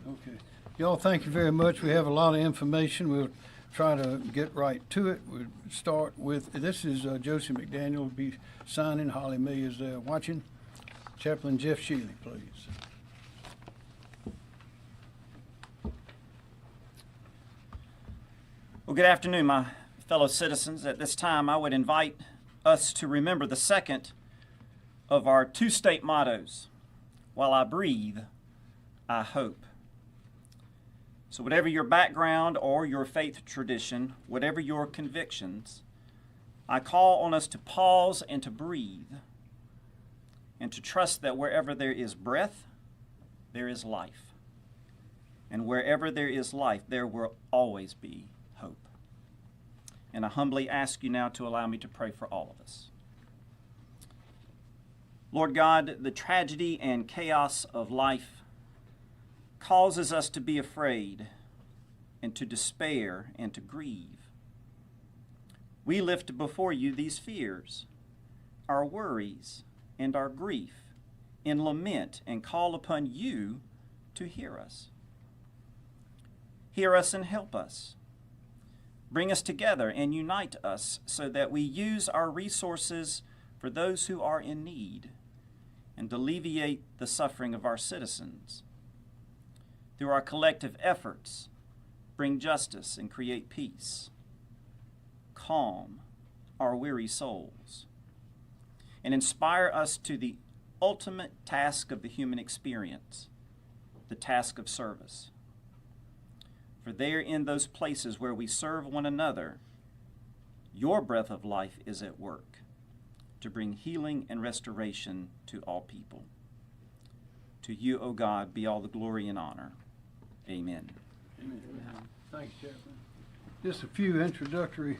Okay. Y'all, thank you very much. We have a lot of information. We'll try to get right to it. We'll start with, this is Josie McDaniel will be signing. Holly May is there watching. Chaplain Jeff Shealy, please. Well, good afternoon, my fellow citizens. At this time, I would invite us to remember the second of our two state mottos, while I breathe, I hope. So whatever your background or your faith tradition, whatever your convictions, I call on us to pause and to breathe and to trust that wherever there is breath, there is life. And wherever there is life, there will always be hope. And I humbly ask you now to allow me to pray for all of us. Lord God, the tragedy and chaos of life causes us to be afraid and to despair and to grieve. We lift before you these fears, our worries, and our grief in lament and call upon you to hear us. Hear us and help us. Bring us together and unite us so that we use our resources for those who are in need and alleviate the suffering of our citizens. Through our collective efforts, bring justice and create peace. Calm our weary souls and inspire us to the ultimate task of the human experience, the task of service. For there in those places where we serve one another, your breath of life is at work to bring healing and restoration to all people. To you, O God, be all the glory and honor. Amen. Amen. Thanks, Chaplain. Just a few introductory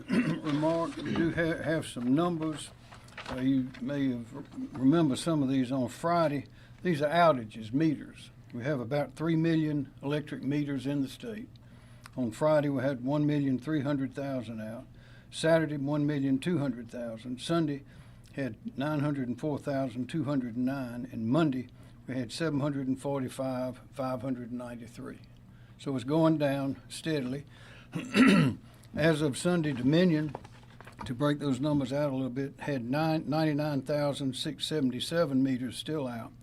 remarks. We do have some numbers. You may have remember some of these on Friday. These are outages, meters. We have about 3 million electric meters in the state. On Friday, we had 1,300,000 out. Saturday, 1,200,000. Sunday had 904,209, and Monday we had 745,593. So it's going down steadily. As of Sunday, Dominion, to break those numbers out a little bit, had 99,677 meters still out.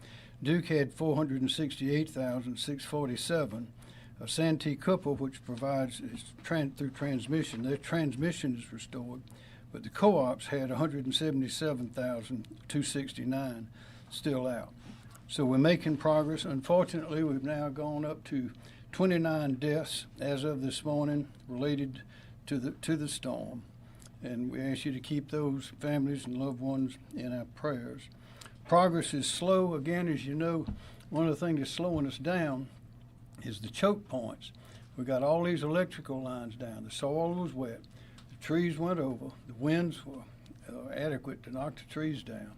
Duke had 468,647. Santee Cooper, which provides through transmission, their transmission is restored, but the co-ops had 177,269 still out. So we're making progress. Unfortunately, we've now gone up to 29 deaths as of this morning related to the storm, and we ask you to keep those families and loved ones in our prayers. Progress is slow. Again, as you know, one of the things that's slowing us down is the choke points. We got all these electrical lines down. The soil was wet. The trees went over. The winds were adequate to knock the trees down.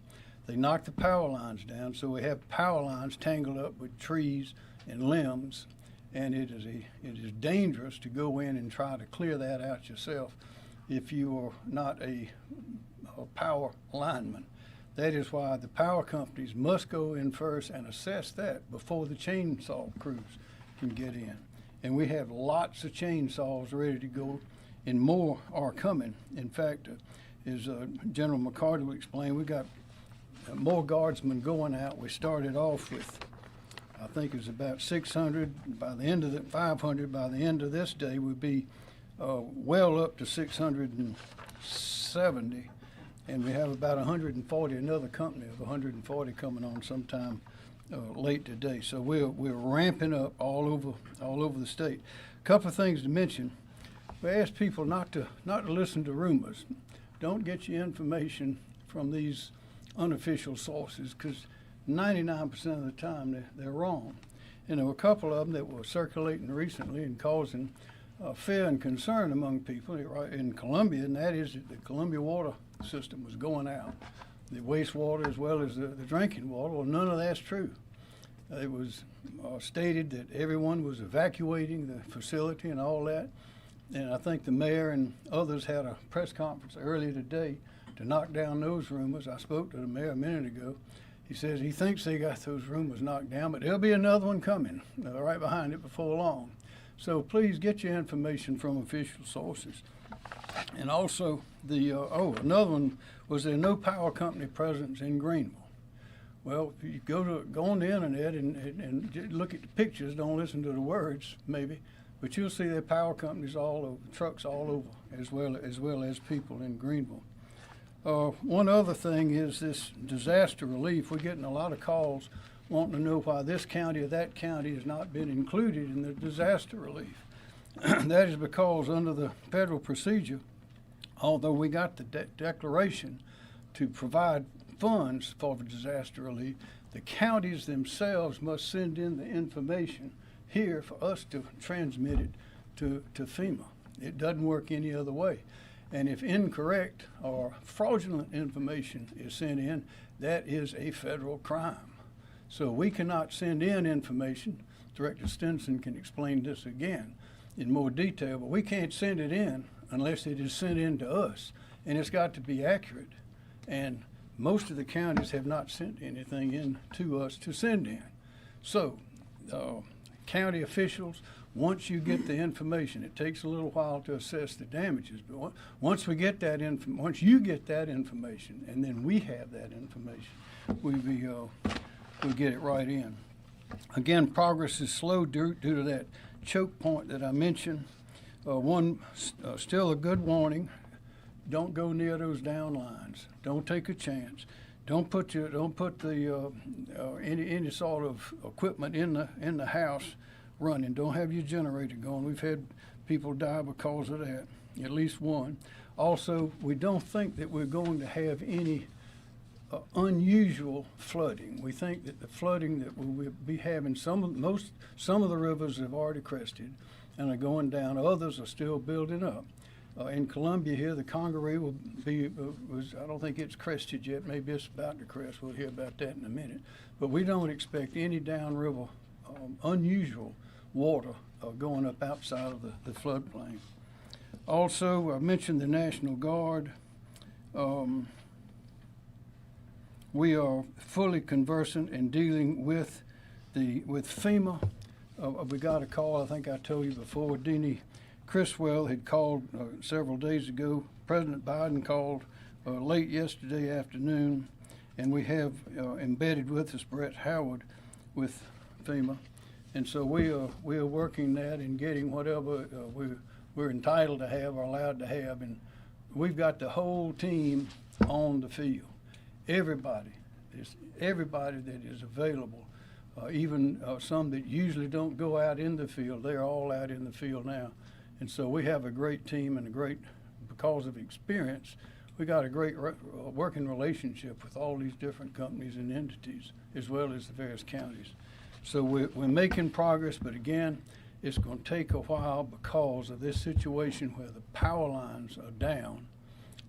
They knocked the power lines down, so we have power lines tangled up with trees and limbs, and it is dangerous to go in and try to clear that out yourself if you are not a power lineman. That is why the power companies must go in first and assess that before the chainsaw crews can get in. And we have lots of chainsaws ready to go, and more are coming. In fact, as General McCarty will explain, we got more guardsmen going out. We started off with, I think it was about 600. By the end of the 500, by the end of this day, we'd be well up to 670. And we have about 140, another company of 140 coming on sometime late today. So we're ramping up all over the state. A couple of things to mention. We ask people not to listen to rumors. Don't get your information from these unofficial sources, because 99% of the time they're wrong. And there were a couple of them that were circulating recently and causing fear and concern among people in Columbia, and that is that the Columbia water system was going out, the wastewater as well as the drinking water. Well, none of that's true. It was stated that everyone was evacuating the facility and all that, and I think the mayor and others had a press conference earlier today to knock down those rumors. I spoke to the mayor a minute ago. He says he thinks they got those rumors knocked down, but there'll be another one coming right behind it before long. So please get your information from official sources. And also, another one was there no power company presence in Greenville. Well, if you go on the internet and look at the pictures, don't listen to the words, maybe, but you'll see there are power companies all over, trucks all over, as well as people in Greenville. One other thing is this disaster relief. We're getting a lot of calls wanting to know why this county or that county has not been included in the disaster relief. That is because under the federal procedure, although we got the declaration to provide funds for the disaster relief, the counties themselves must send in the information here for us to transmit it to FEMA. It doesn't work any other way. And if incorrect or fraudulent information is sent in, that is a federal crime. So we cannot send in information. Director Stinson can explain this again in more detail, but we can't send it in unless it is sent in to us. And it's got to be accurate. And most of the counties have not sent anything in to us to send in. So county officials, once you get the information, it takes a little while to assess the damages, but once we get that once you get that information, and then we have that information, we'll get it right in. Again, progress is slow due to that choke point that I mentioned. Still a good warning: don't go near those down lines. Don't take a chance. Don't put any sort of equipment in the house running. Don't have your generator going. We've had people die because of that, at least one. Also, we don't think that we're going to have any unusual flooding. We think that the flooding that we'll be having, some of the rivers have already crested and are going down. Others are still building up. In Columbia here, the Congaree will be, I don't think it's crested yet. Maybe it's about to crest. We'll hear about that in a minute. But we don't expect any downriver unusual water going up outside of the floodplain. Also, I mentioned the National Guard. We are fully conversant in dealing with FEMA. We got a call, I think I told you before, Deanie Criswell had called several days ago. President Biden called late yesterday afternoon, and we have embedded with us Brett Howard with FEMA. And so we are working that and getting whatever we're entitled to have or allowed to have. And we've got the whole team on the field. Everybody that is available, even some that usually don't go out in the field, they're all out in the field now. And so we have a great team and because of experience, we got a great working relationship with all these different companies and entities, as well as the various counties. So we're making progress, but again, it's going to take a while because of this situation where the power lines are down.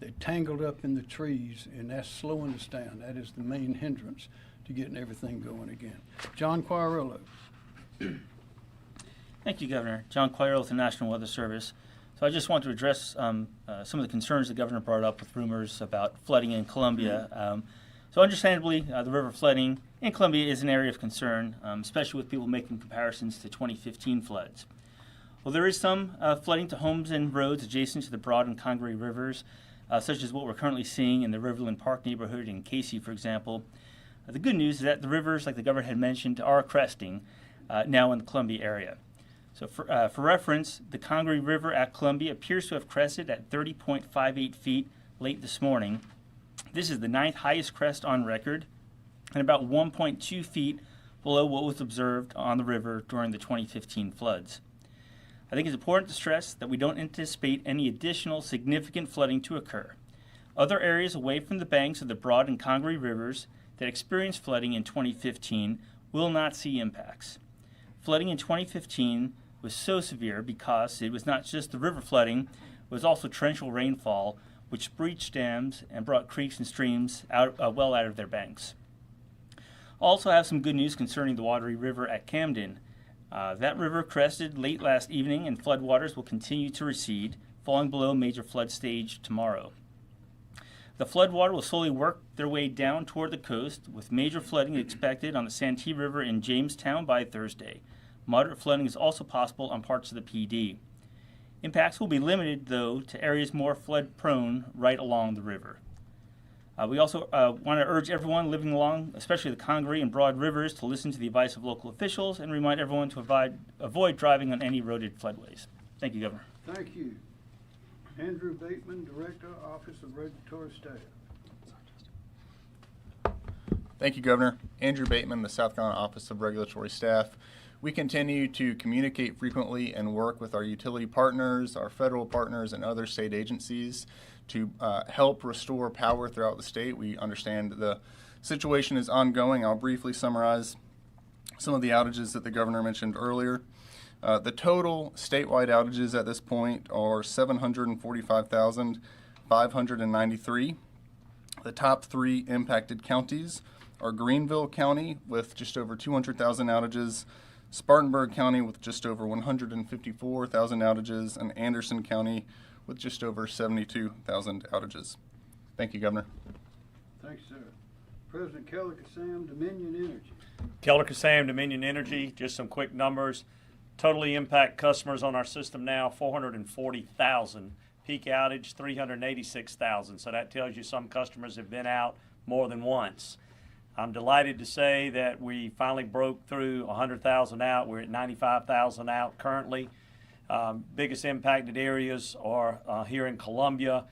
They're tangled up in the trees, and that's slowing us down. That is the main hindrance to getting everything going again. John Quarillo. Thank you, Governor. John Quarillo with the National Weather Service. So I just want to address some of the concerns the Governor brought up with rumors about flooding in Columbia. So understandably, the river flooding in Columbia is an area of concern, especially with people making comparisons to 2015 floods. Well, there is some flooding to homes and roads adjacent to the Broad and Congaree rivers, such as what we're currently seeing in the Riverland Park neighborhood in Casey, for example. The good news is that the rivers, like the Governor had mentioned, are cresting now in the Columbia area. So for reference, the Congaree River at Columbia appears to have crested at 30.58 feet late this morning. This is the 9th highest crest on record and about 1.2 feet below what was observed on the river during the 2015 floods. I think it's important to stress that we don't anticipate any additional significant flooding to occur. Other areas away from the banks of the Broad and Congaree rivers that experienced flooding in 2015 will not see impacts. Flooding in 2015 was so severe because it was not just the river flooding, it was also torrential rainfall, which breached dams and brought creeks and streams well out of their banks. Also have some good news concerning the Wateree River at Camden. That river crested late last evening, and floodwaters will continue to recede, falling below major flood stage tomorrow. The floodwater will slowly work their way down toward the coast, with major flooding expected on the Santee River in Jamestown by Thursday. Moderate flooding is also possible on parts of the PD. Impacts will be limited, though, to areas more flood-prone right along the river. We also want to urge everyone living along, especially the Congaree and Broad Rivers, to listen to the advice of local officials and remind everyone to avoid driving on any eroded floodways. Thank you, Governor. Thank you. Andrew Bateman, Director, Office of Regulatory Staff. Thank you, Governor. Andrew Bateman, the South Carolina Office of Regulatory Staff. We continue to communicate frequently and work with our utility partners, our federal partners, and other state agencies to help restore power throughout the state. We understand the situation is ongoing. I'll briefly summarize some of the outages that the governor mentioned earlier. The total statewide outages at this point are 745,593. The top 3 impacted counties are Greenville County with just over 200,000 outages, Spartanburg County with just over 154,000 outages, and Anderson County with just over 72,000 outages. Thank you, Governor. Thanks, sir. President Keller Kassam, Dominion Energy. Keller Kassam, Dominion Energy, just some quick numbers. Totally impact customers on our system now, 440,000. Peak outage, 386,000. So that tells you some customers have been out more than once. I'm delighted to say that we finally broke through 100,000 out. We're at 95,000 out currently. Biggest impacted areas are here in Columbia.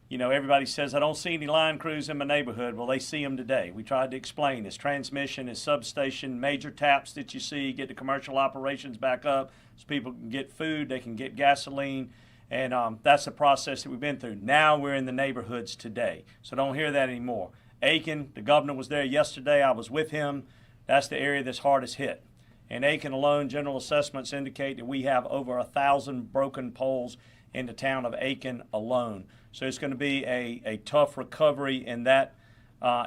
You know, everybody says, I don't see any line crews in my neighborhood. Well, they see them today. We tried to explain this. Transmission is substation, major taps that you see, get the commercial operations back up so people can get food, they can get gasoline, and that's the process that we've been through. Now we're in the neighborhoods today, so don't hear that anymore. Aiken, the governor was there yesterday. I was with him. That's the area that's hardest hit. In Aiken alone, general assessments indicate that we have over 1,000 broken poles in the town of Aiken alone. So it's going to be a tough recovery in that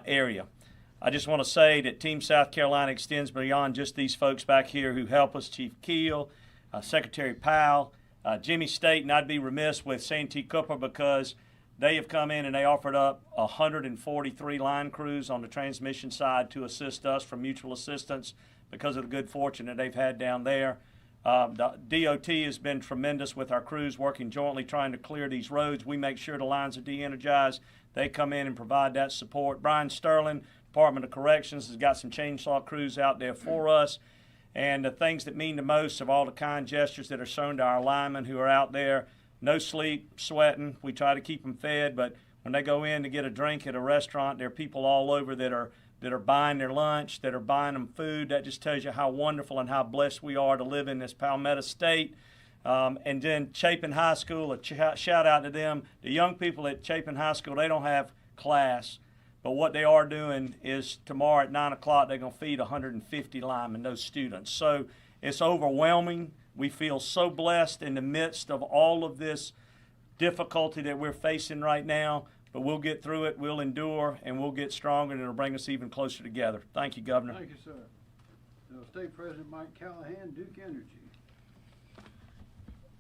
area. I just want to say that Team South Carolina extends beyond just these folks back here who help us, Chief Keel, Secretary Powell, Jimmy State, and I'd be remiss with Santee Cooper because they have come in and they offered up 143 line crews on the transmission side to assist us for mutual assistance because of the good fortune that they've had down there. The DOT has been tremendous with our crews working jointly trying to clear these roads. We make sure the lines are de-energized. They come in and provide that support. Brian Sterling, Department of Corrections, has got some chainsaw crews out there for us. And the things that mean the most of all the kind gestures that are shown to our linemen who are out there, no sleep, sweating. We try to keep them fed, but when they go in to get a drink at a restaurant, there are people all over that are buying their lunch, that are buying them food. That just tells you how wonderful and how blessed we are to live in this Palmetto State. And then Chapin High School, a shout out to them. The young people at Chapin High School, they don't have class, but what they are doing is tomorrow at 9 o'clock, they're going to feed 150 linemen, those students. So it's overwhelming. We feel so blessed in the midst of all of this difficulty that we're facing right now, but we'll get through it, we'll endure, and we'll get stronger, and it'll bring us even closer together. Thank you, Governor. Thank you, sir. State President Mike Callahan, Duke Energy.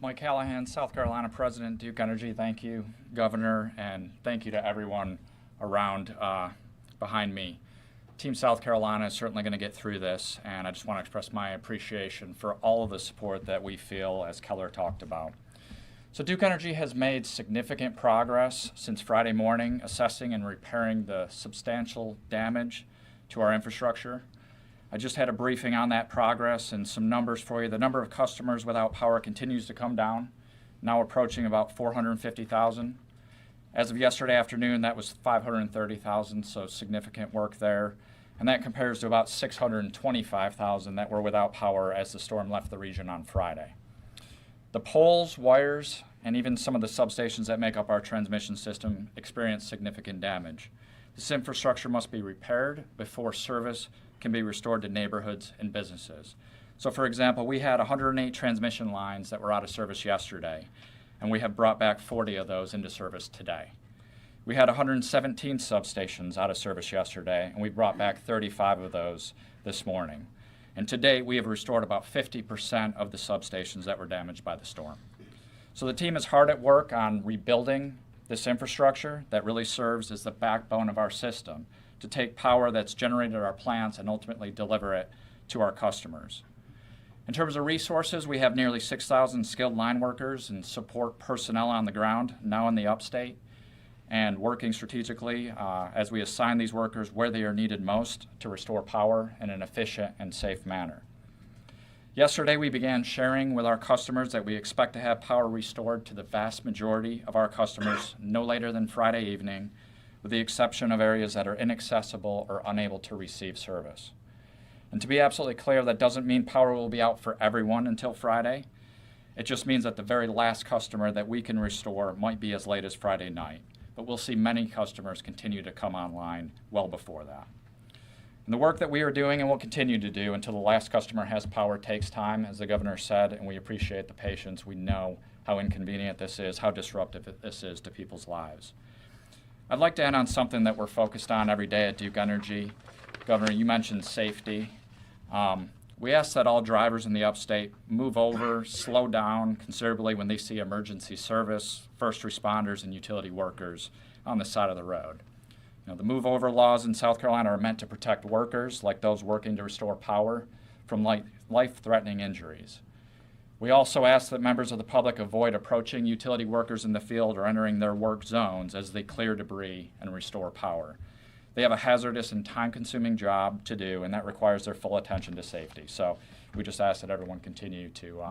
Mike Callahan, South Carolina President, Duke Energy. Thank you, Governor, and thank you to everyone around behind me. Team South Carolina is certainly going to get through this, and I just want to express my appreciation for all of the support that we feel, as Keller talked about. So Duke Energy has made significant progress since Friday morning, assessing and repairing the substantial damage to our infrastructure. I just had a briefing on that progress and some numbers for you. The number of customers without power continues to come down, now approaching about 450,000. As of yesterday afternoon, that was 530,000, so significant work there. And that compares to about 625,000 that were without power as the storm left the region on Friday. The poles, wires, and even some of the substations that make up our transmission system experienced significant damage. This infrastructure must be repaired before service can be restored to neighborhoods and businesses. So for example, we had 108 transmission lines that were out of service yesterday, and we have brought back 40 of those into service today. We had 117 substations out of service yesterday, and we brought back 35 of those this morning. And to date, we have restored about 50% of the substations that were damaged by the storm. So the team is hard at work on rebuilding This infrastructure that really serves as the backbone of our system to take power that's generated at our plants and ultimately deliver it to our customers. In terms of resources, we have nearly 6,000 skilled line workers and support personnel on the ground now in the upstate and working strategically as we assign these workers where they are needed most to restore power in an efficient and safe manner. Yesterday, we began sharing with our customers that we expect to have power restored to the vast majority of our customers no later than Friday evening, with the exception of areas that are inaccessible or unable to receive service. And to be absolutely clear, that doesn't mean power will be out for everyone until Friday. It just means that the very last customer that we can restore might be as late as Friday night. But we'll see many customers continue to come online well before that. And the work that we are doing and will continue to do until the last customer has power takes time, as the governor said, and we appreciate the patience. We know how inconvenient this is, how disruptive this is to people's lives. I'd like to end on something that we're focused on every day at Duke Energy. Governor, you mentioned safety. We ask that all drivers in the upstate move over, slow down considerably when they see emergency service, first responders, and utility workers on the side of the road. The move over laws in South Carolina are meant to protect workers, like those working to restore power, from life-threatening injuries. We also ask that members of the public avoid approaching utility workers in the field or entering their work zones as they clear debris and restore power. They have a hazardous and time-consuming job to do, and that requires their full attention to safety. So we just ask that everyone continue to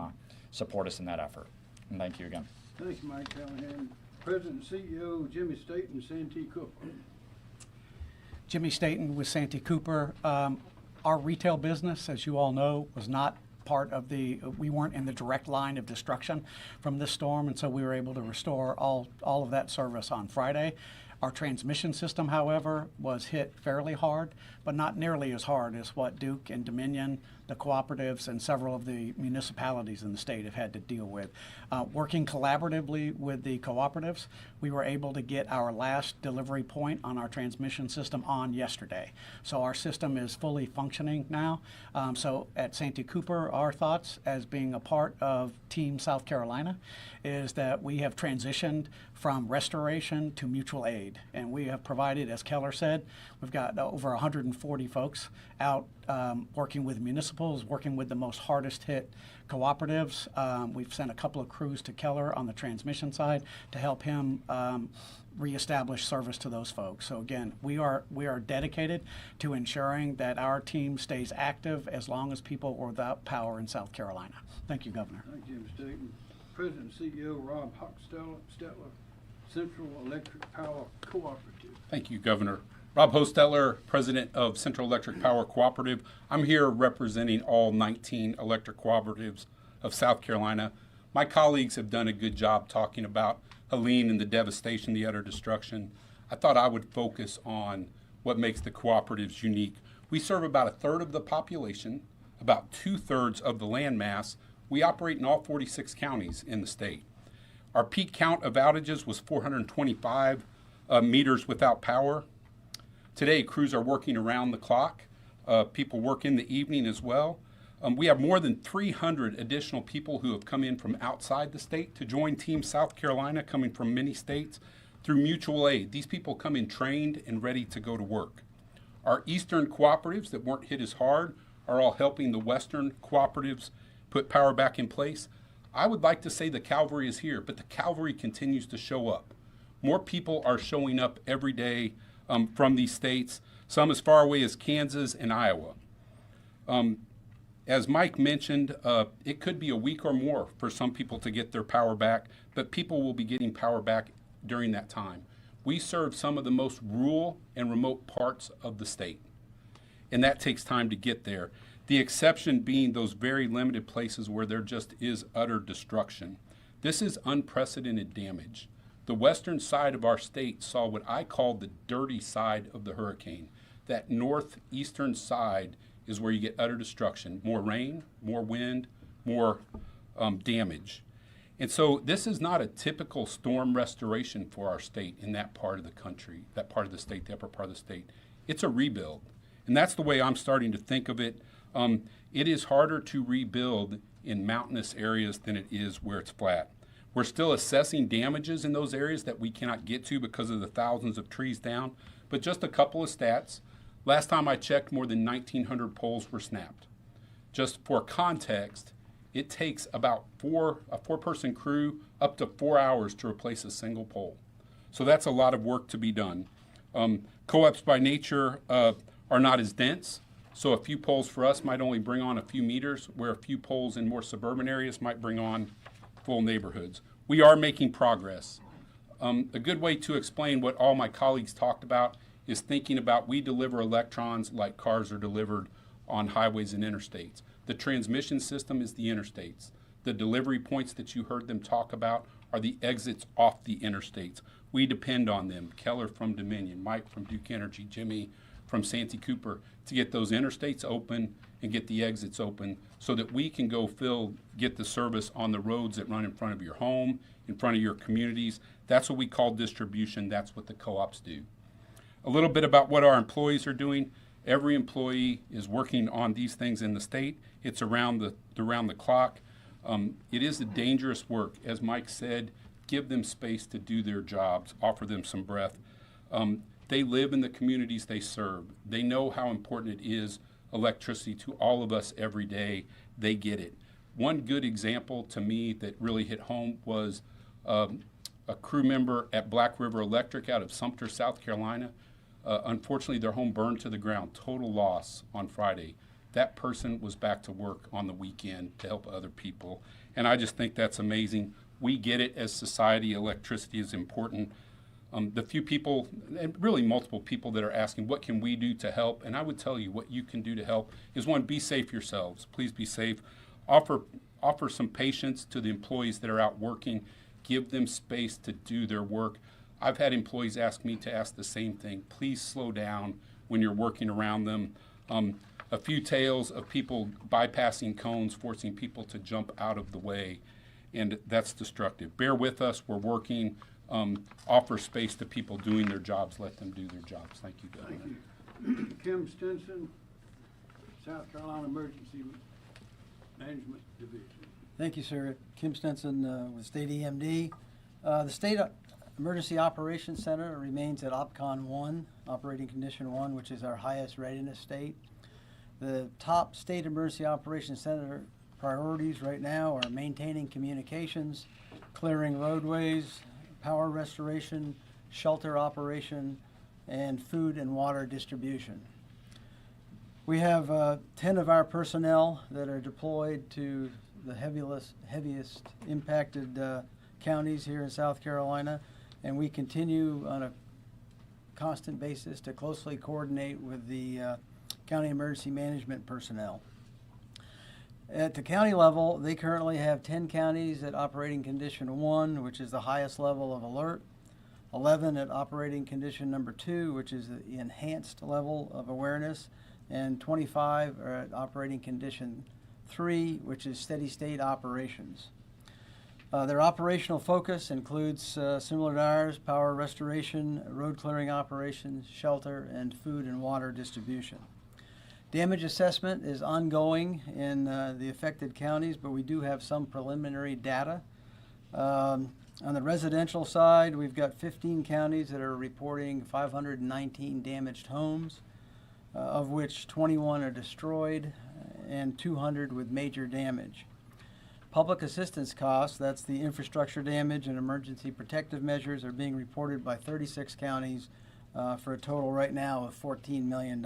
support us in that effort. And thank you again. Thank you, Mike Callahan. President and CEO Jimmy Staten, Santee Cooper. Jimmy Staten with Santee Cooper. Our retail business, as you all know, was not part of we weren't in the direct line of destruction from this storm, and so we were able to restore all of that service on Friday. Our transmission system, however, was hit fairly hard, but not nearly as hard as what Duke and Dominion, the cooperatives, and several of the municipalities in the state have had to deal with. Working collaboratively with the cooperatives, we were able to get our last delivery point on our transmission system on yesterday. So our system is fully functioning now. So at Santee Cooper, our thoughts as being a part of Team South Carolina is that we have transitioned from restoration to mutual aid. And we have provided, as Keller said, we've got over 140 folks out working with municipals, working with the most hardest hit cooperatives. We've sent a couple of crews to Keller on the transmission side to help him reestablish service to those folks. So again, we are dedicated to ensuring that our team stays active as long as people are without power in South Carolina. Thank you, Governor. Thank you, Jim Staten. President and CEO Rob Hochstetler, Central Electric Power Cooperative. Thank you, Governor. Rob Hostetler, President of Central Electric Power Cooperative. I'm here representing all 19 electric cooperatives of South Carolina. My colleagues have done a good job talking about Helene and the devastation, the utter destruction. I thought I would focus on what makes the cooperatives unique. We serve about a third of the population, about 2/3 of the land mass. We operate in all 46 counties in the state. Our peak count of outages was 425 meters without power. Today, crews are working around the clock. People work in the evening as well. We have more than 300 additional people who have come in from outside the state to join Team South Carolina, coming from many states, through mutual aid. These people come in trained and ready to go to work. Our eastern cooperatives that weren't hit as hard are all helping the western cooperatives put power back in place. I would like to say the cavalry is here, but the cavalry continues to show up. More people are showing up every day from these states, some as far away as Kansas and Iowa. As Mike mentioned, it could be a week or more for some people to get their power back, but people will be getting power back during that time. We serve some of the most rural and remote parts of the state, and that takes time to get there. The exception being those very limited places where there just is utter destruction. This is unprecedented damage. The western side of our state saw what I call the dirty side of the hurricane. That northeastern side is where you get utter destruction. More rain, more wind, more damage. And so this is not a typical storm restoration for our state in that part of the country, that part of the state, the upper part of the state. It's a rebuild. And that's the way I'm starting to think of it. It is harder to rebuild in mountainous areas than it is where it's flat. We're still assessing damages in those areas that we cannot get to because of the thousands of trees down. But just a couple of stats. Last time I checked, more than 1,900 poles were snapped. Just for context, it takes about a four-person crew up to 4 hours to replace a single pole. So that's a lot of work to be done. Co-ops by nature are not as dense, so a few poles for us might only bring on a few meters, where a few poles in more suburban areas might bring on full neighborhoods. We are making progress. A good way to explain what all my colleagues talked about is thinking about we deliver electrons like cars are delivered on highways and interstates. The transmission system is the interstates. The delivery points that you heard them talk about are the exits off the interstates. We depend on them, Keller from Dominion, Mike from Duke Energy, Jimmy from Santee Cooper, to get those interstates open and get the exits open so that we can go get the service on the roads that run in front of your home, in front of your communities. That's what we call distribution. That's what the co-ops do. A little bit about what our employees are doing. Every employee is working on these things in the state. It's around the clock. It is a dangerous work. As Mike said, give them space to do their jobs, offer them some breath. They live in the communities they serve. They know how important it is, electricity, to all of us every day. They get it. One good example to me that really hit home was a crew member at Black River Electric out of Sumter, South Carolina. Unfortunately, their home burned to the ground, total loss on Friday. That person was back to work on the weekend to help other people. And I just think that's amazing. We get it as society, electricity is important. The few people, and really multiple people that are asking, what can we do to help? And I would tell you what you can do to help is, one, be safe yourselves. Please be safe. Offer some patience to the employees that are out working. Give them space to do their work. I've had employees ask me to ask the same thing. Please slow down when you're working around them. A few tales of people bypassing cones, forcing people to jump out of the way, and that's destructive. Bear with us. We're working. Offer space to people doing their jobs. Let them do their jobs. Thank you, Governor. Thank you. Kim Stinson, South Carolina Emergency Management Division. Thank you, sir. Kim Stinson with State EMD. The State Emergency Operations Center remains at OPCON 1, Operating Condition 1, which is our highest readiness state. The top State Emergency Operations Center priorities right now are maintaining communications, clearing roadways, power restoration, shelter operation, and food and water distribution. We have 10 of our personnel that are deployed to the heaviest impacted counties here in South Carolina, and we continue on a constant basis to closely coordinate with the county emergency management personnel. At the county level, they currently have 10 counties at operating condition 1, which is the highest level of alert, 11 at operating condition number 2, which is the enhanced level of awareness, and 25 are at operating condition 3, which is steady state operations. Their operational focus includes, similar to ours, power restoration, road clearing operations, shelter, and food and water distribution. Damage assessment is ongoing in the affected counties, but we do have some preliminary data. On the residential side, we've got 15 counties that are reporting 519 damaged homes, of which 21 are destroyed and 200 with major damage. Public assistance costs, that's the infrastructure damage and emergency protective measures, are being reported by 36 counties for a total right now of $14 million.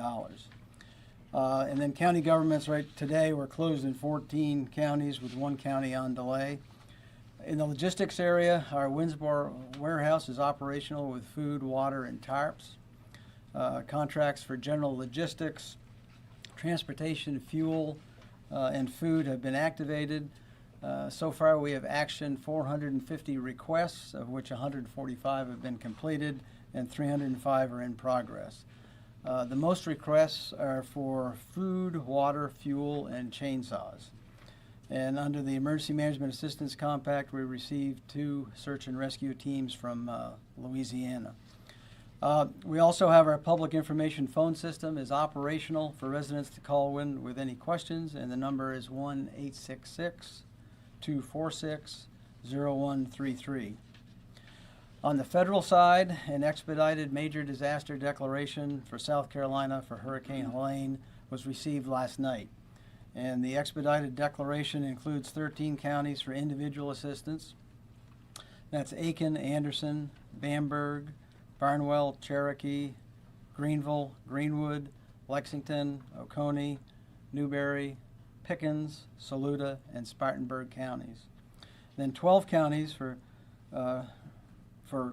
And then county governments, right today, we're closed in 14 counties with 1 county on delay. In the logistics area, our Winsboro warehouse is operational with food, water, and tarps. Contracts for general logistics, transportation, fuel, and food have been activated. So far, we have actioned 450 requests, of which 145 have been completed and 305 are in progress. The most requests are for food, water, fuel, and chainsaws. And under the Emergency Management Assistance Compact, we received 2 search and rescue teams from Louisiana. We also have our public information phone system is operational for residents to call with any questions, and the number is 1-866-246-0945. 0133. On the federal side, an expedited major disaster declaration for South Carolina for Hurricane Helene was received last night. And the expedited declaration includes 13 counties for individual assistance. That's Aiken, Anderson, Bamberg, Barnwell, Cherokee, Greenville, Greenwood, Lexington, Oconee, Newberry, Pickens, Saluda, and Spartanburg counties. Then 12 counties for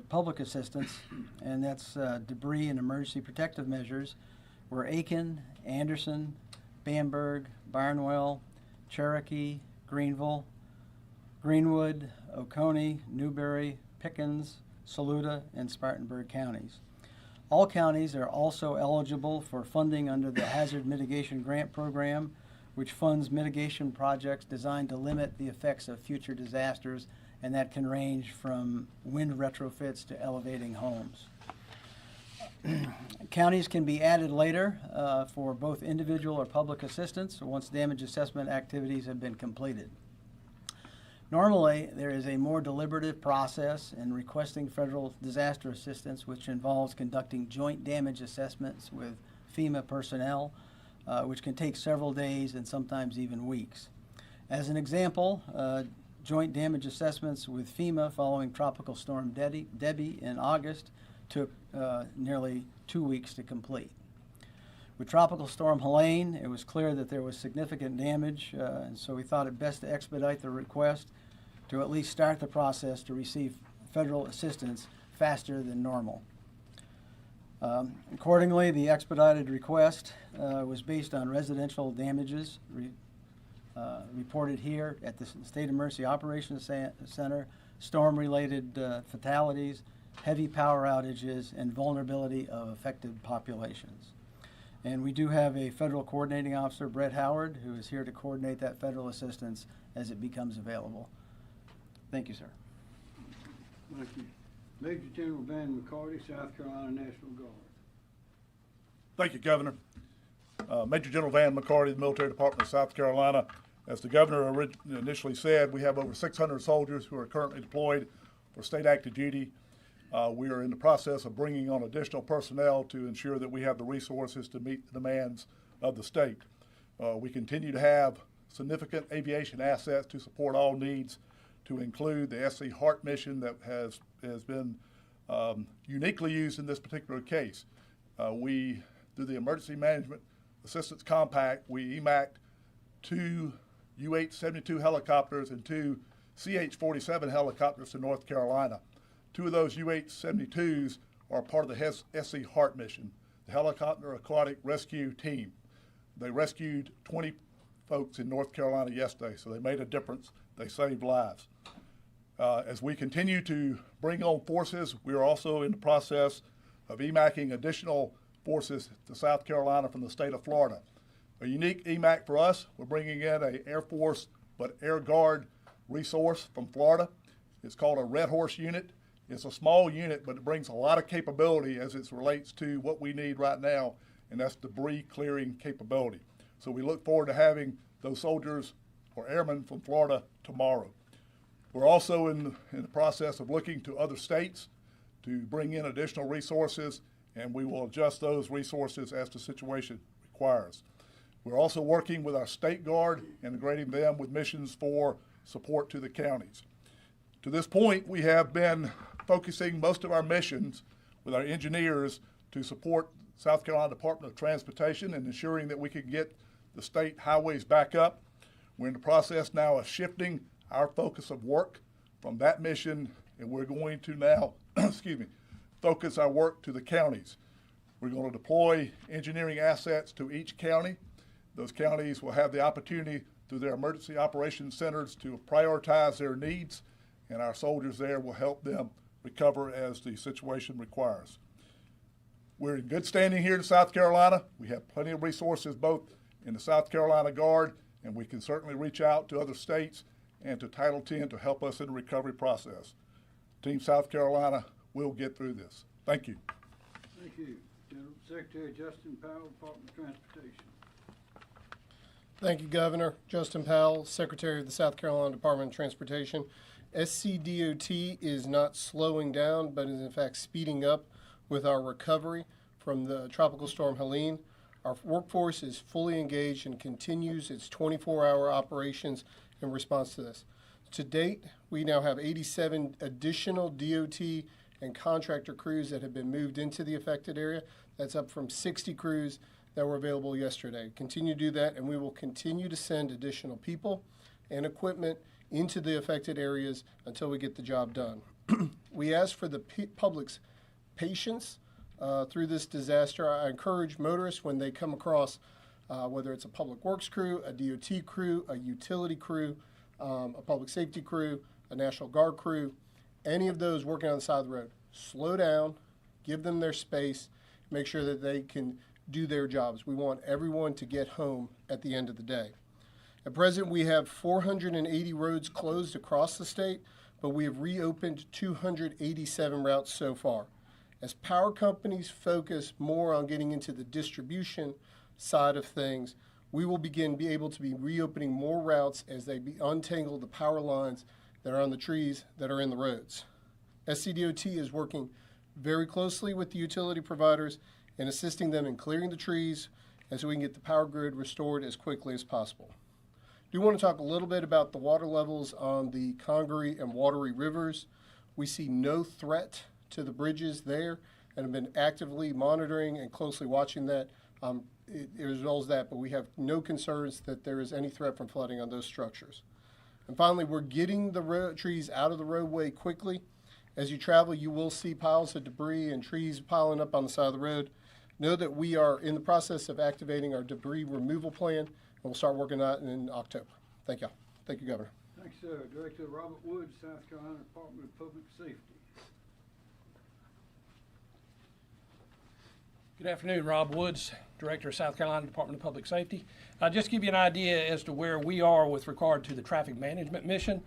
public assistance, and that's debris and emergency protective measures, were Aiken, Anderson, Bamberg, Barnwell, Cherokee, Greenville, Greenwood, Oconee, Newberry, Pickens, Saluda, and Spartanburg counties. All counties are also eligible for funding under the Hazard Mitigation Grant Program, which funds mitigation projects designed to limit the effects of future disasters, and that can range from wind retrofits to elevating homes. Counties can be added later for both individual or public assistance once damage assessment activities have been completed. Normally, there is a more deliberative process in requesting federal disaster assistance, which involves conducting joint damage assessments with FEMA personnel, which can take several days and sometimes even weeks. As an example, joint damage assessments with FEMA following Tropical Storm Debbie in August took nearly 2 weeks to complete. With Tropical Storm Helene, it was clear that there was significant damage, and so we thought it best to expedite the request to at least start the process to receive federal assistance faster than normal. Accordingly, the expedited request was based on residential damages reported here at the State Emergency Operations Center, storm-related fatalities, heavy power outages, and vulnerability of affected populations. And we do have a federal coordinating officer, Brett Howard, who is here to coordinate that federal assistance as it becomes available. Thank you, sir. Thank you. Major General Van McCarty, South Carolina National Guard. Thank you, Governor. Major General Van McCarty, the Military Department of South Carolina. As the Governor initially said, we have over 600 soldiers who are currently deployed for state active duty. We are in the process of bringing on additional personnel to ensure that we have the resources to meet the demands of the state. We continue to have significant aviation assets to support all needs, to include the SC Heart mission that has been uniquely used in this particular case. We, through the Emergency Management Assistance Compact, we EMAC'd 2 UH-72 helicopters and 2 CH-47 helicopters to North Carolina. 2 of those UH-72s are part of the SC Heart mission, the Helicopter Aquatic Rescue Team. They rescued 20 folks in North Carolina yesterday, so they made a difference. They saved lives. As we continue to bring on forces, we are also in the process of EMACing additional forces to South Carolina from the state of Florida. A unique EMAC for us, we're bringing in an Air Force but Air Guard resource from Florida. It's called a Red Horse unit. It's a small unit, but it brings a lot of capability as it relates to what we need right now, and that's debris clearing capability. So we look forward to having those soldiers or airmen from Florida tomorrow. We're also in the process of looking to other states to bring in additional resources, and we will adjust those resources as the situation requires. We're also working with our state guard, integrating them with missions for support to the counties. To this point, we have been focusing most of our missions with our engineers to support South Carolina Department of Transportation and ensuring that we can get the state highways back up. We're in the process now of shifting our focus of work from that mission, and we're going to now, focus our work to the counties. We're going to deploy engineering assets to each county. Those counties will have the opportunity through their emergency operations centers to prioritize their needs, and our soldiers there will help them recover as the situation requires. We're in good standing here in South Carolina. We have plenty of resources both in the South Carolina Guard, and we can certainly reach out to other states and to Title X to help us in the recovery process. Team South Carolina will get through this. Thank you. Thank you. General Secretary Justin Powell, Department of Transportation. Thank you, Governor. Justin Powell, Secretary of the South Carolina Department of Transportation. SCDOT is not slowing down, but is in fact speeding up with our recovery from the tropical storm Helene. Our workforce is fully engaged and continues its 24-hour operations in response to this. To date, we now have 87 additional DOT and contractor crews that have been moved into the affected area. That's up from 60 crews that were available yesterday. Continue to do that, and we will continue to send additional people and equipment into the affected areas until we get the job done. We ask for the public's patience through this disaster. I encourage motorists when they come across, whether it's a public works crew, a DOT crew, a utility crew, a public safety crew, a National Guard crew, any of those working on the side of the road, slow down, give them their space, make sure that they can do their jobs. We want everyone to get home at the end of the day. At present, we have 480 roads closed across the state, but we have reopened 287 routes so far. As power companies focus more on getting into the distribution side of things, we will be able to be reopening more routes as they untangle the power lines that are on the trees that are in the roads. SCDOT is working very closely with the utility providers and assisting them in clearing the trees and so we can get the power grid restored as quickly as possible. I do want to talk a little bit about the water levels on the Congaree and Wateree rivers. We see no threat to the bridges there and have been actively monitoring and closely watching that as well as that, but we have no concerns that there is any threat from flooding on those structures. And finally, we're getting the trees out of the roadway quickly. As you travel, you will see piles of debris and trees piling up on the side of the road. Know that we are in the process of activating our debris removal plan, and we'll start working on it in October. Thank you. Thank you, Governor. Thanks, sir. Director Robert Woods, South Carolina Department of Public Safety. Good afternoon, Rob Woods, Director of South Carolina Department of Public Safety. I'll just give you an idea as to where we are with regard to the traffic management mission.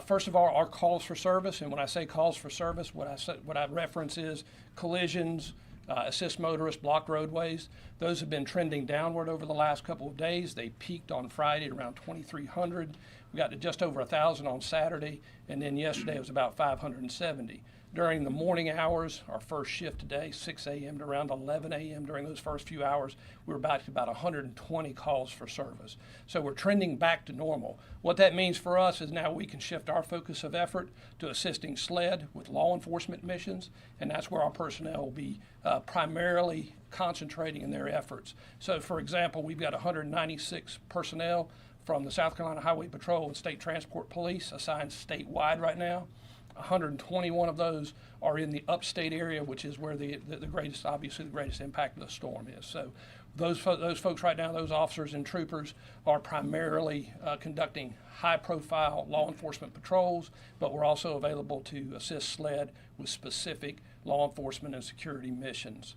First of all, our calls for service, and when I say calls for service, what I reference is collisions, assist motorists, blocked roadways. Those have been trending downward over the last couple of days. They peaked on Friday at around 2,300. We got to just over 1,000 on Saturday, and then yesterday it was about 570. During the morning hours, our first shift today, 6 a.m. to around 11 a.m. During those first few hours, we were back to about 120 calls for service. So we're trending back to normal. What that means for us is now we can shift our focus of effort to assisting SLED with law enforcement missions, and that's where our personnel will be primarily concentrating in their efforts. So for example, we've got 196 personnel from the South Carolina Highway Patrol and State Transport Police assigned statewide right now. 121 of those are in the upstate area, which is where the greatest, obviously the greatest impact of the storm is. So those folks right now, those officers and troopers are primarily conducting high-profile law enforcement patrols, but we're also available to assist SLED with specific law enforcement and security missions.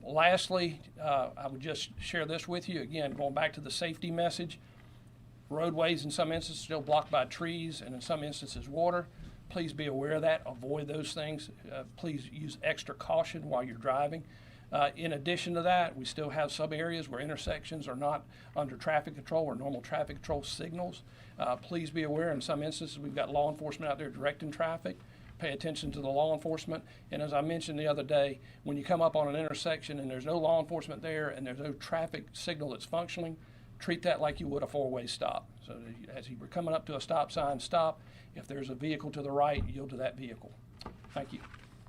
Lastly, I would just share this with you, again, going back to the safety message. Roadways in some instances still blocked by trees and in some instances water. Please be aware of that. Avoid those things. Please use extra caution while you're driving. In addition to that, we still have some areas where intersections are not under traffic control or normal traffic control signals. Please be aware in some instances we've got law enforcement out there directing traffic. Pay attention to the law enforcement. And as I mentioned the other day, when you come up on an intersection and there's no law enforcement there and there's no traffic signal that's functioning, treat that like you would a four-way stop. So as you were coming up to a stop sign, stop. If there's a vehicle to the right, yield to that vehicle. Thank you.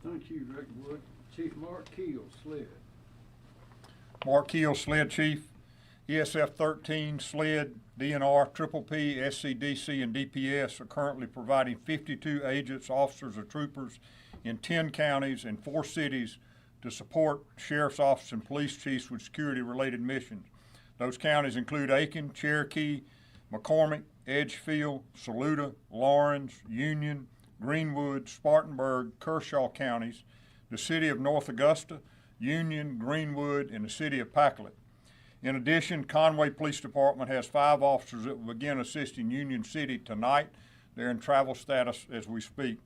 Thank you, Director Wood. Chief Mark Keel, SLED. Mark Keel, SLED Chief. ESF 13, SLED, DNR, Triple P, SCDC, and DPS are currently providing 52 agents, officers, or troopers in 10 counties and 4 cities to support sheriff's office and police chiefs with security-related missions. Those counties include Aiken, Cherokee, McCormick, Edgefield, Saluda, Lawrence, Union, Greenwood, Spartanburg, Kershaw counties, the city of North Augusta, Union, Greenwood, and the city of Pacolet. In addition, Conway Police Department has 5 officers that will begin assisting Union City tonight. They're in travel status as we speak.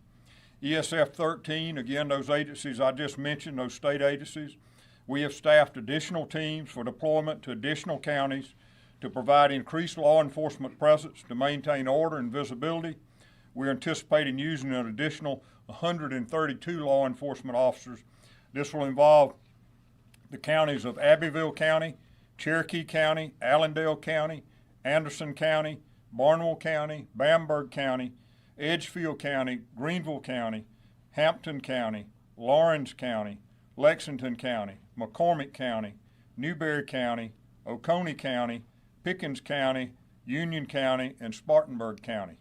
ESF 13, again, those agencies I just mentioned, those state agencies, we have staffed additional teams for deployment to additional counties to provide increased law enforcement presence to maintain order and visibility. we're anticipating using an additional 132 law enforcement officers. This will involve the counties of Abbeville County, Cherokee County, Allendale County, Anderson County, Barnwell County, Bamberg County, Edgefield County, Greenville County, Hampton County, Lawrence County, Lexington County, McCormick County, Newberry County, Oconee County, Pickens County, Union County, and Spartanburg County.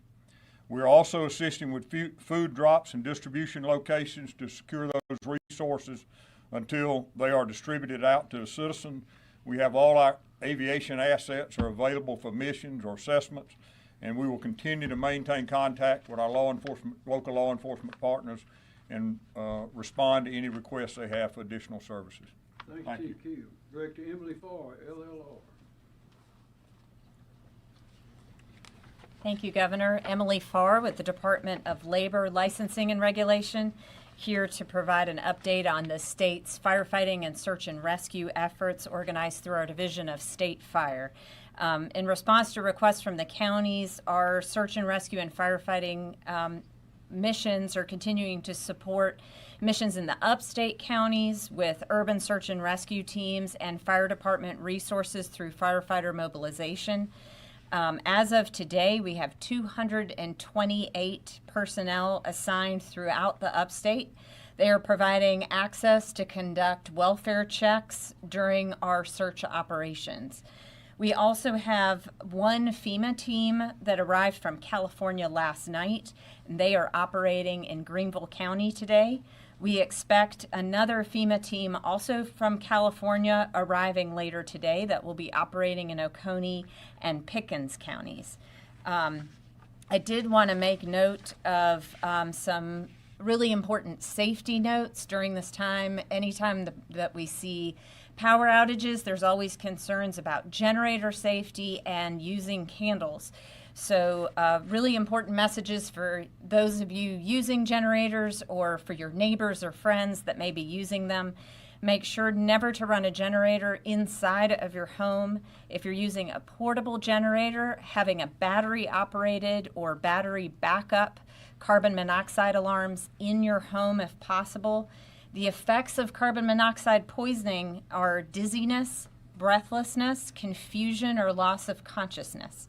We're also assisting with food drops and distribution locations to secure those resources until they are distributed out to the citizen. We have all our aviation assets are available for missions or assessments, and we will continue to maintain contact with our local law enforcement partners and respond to any requests they have for additional services. Thank you. Director Emily Farr, LLR. Thank you, Governor. Emily Farr with the Department of Labor, Licensing and Regulation, here to provide an update on the state's firefighting and search and rescue efforts organized through our Division of State Fire. In response to requests from the counties, our search and rescue and firefighting missions are continuing to support missions in the upstate counties with urban search and rescue teams and fire department resources through firefighter mobilization. As of today, we have 228 personnel assigned throughout the upstate. They are providing access to conduct welfare checks during our search operations. We also have one FEMA team that arrived from California last night, and they are operating in Greenville County today. We expect another FEMA team also from California arriving later today that will be operating in Oconee and Pickens counties. I did want to make note of some really important safety notes during this time. Anytime that we see power outages, there's always concerns about generator safety and using candles. So really important messages for those of you using generators or for your neighbors or friends that may be using them. Make sure never to run a generator inside of your home. If you're using a portable generator, having a battery operated or battery backup carbon monoxide alarms in your home if possible. The effects of carbon monoxide poisoning are dizziness, breathlessness, confusion, or loss of consciousness.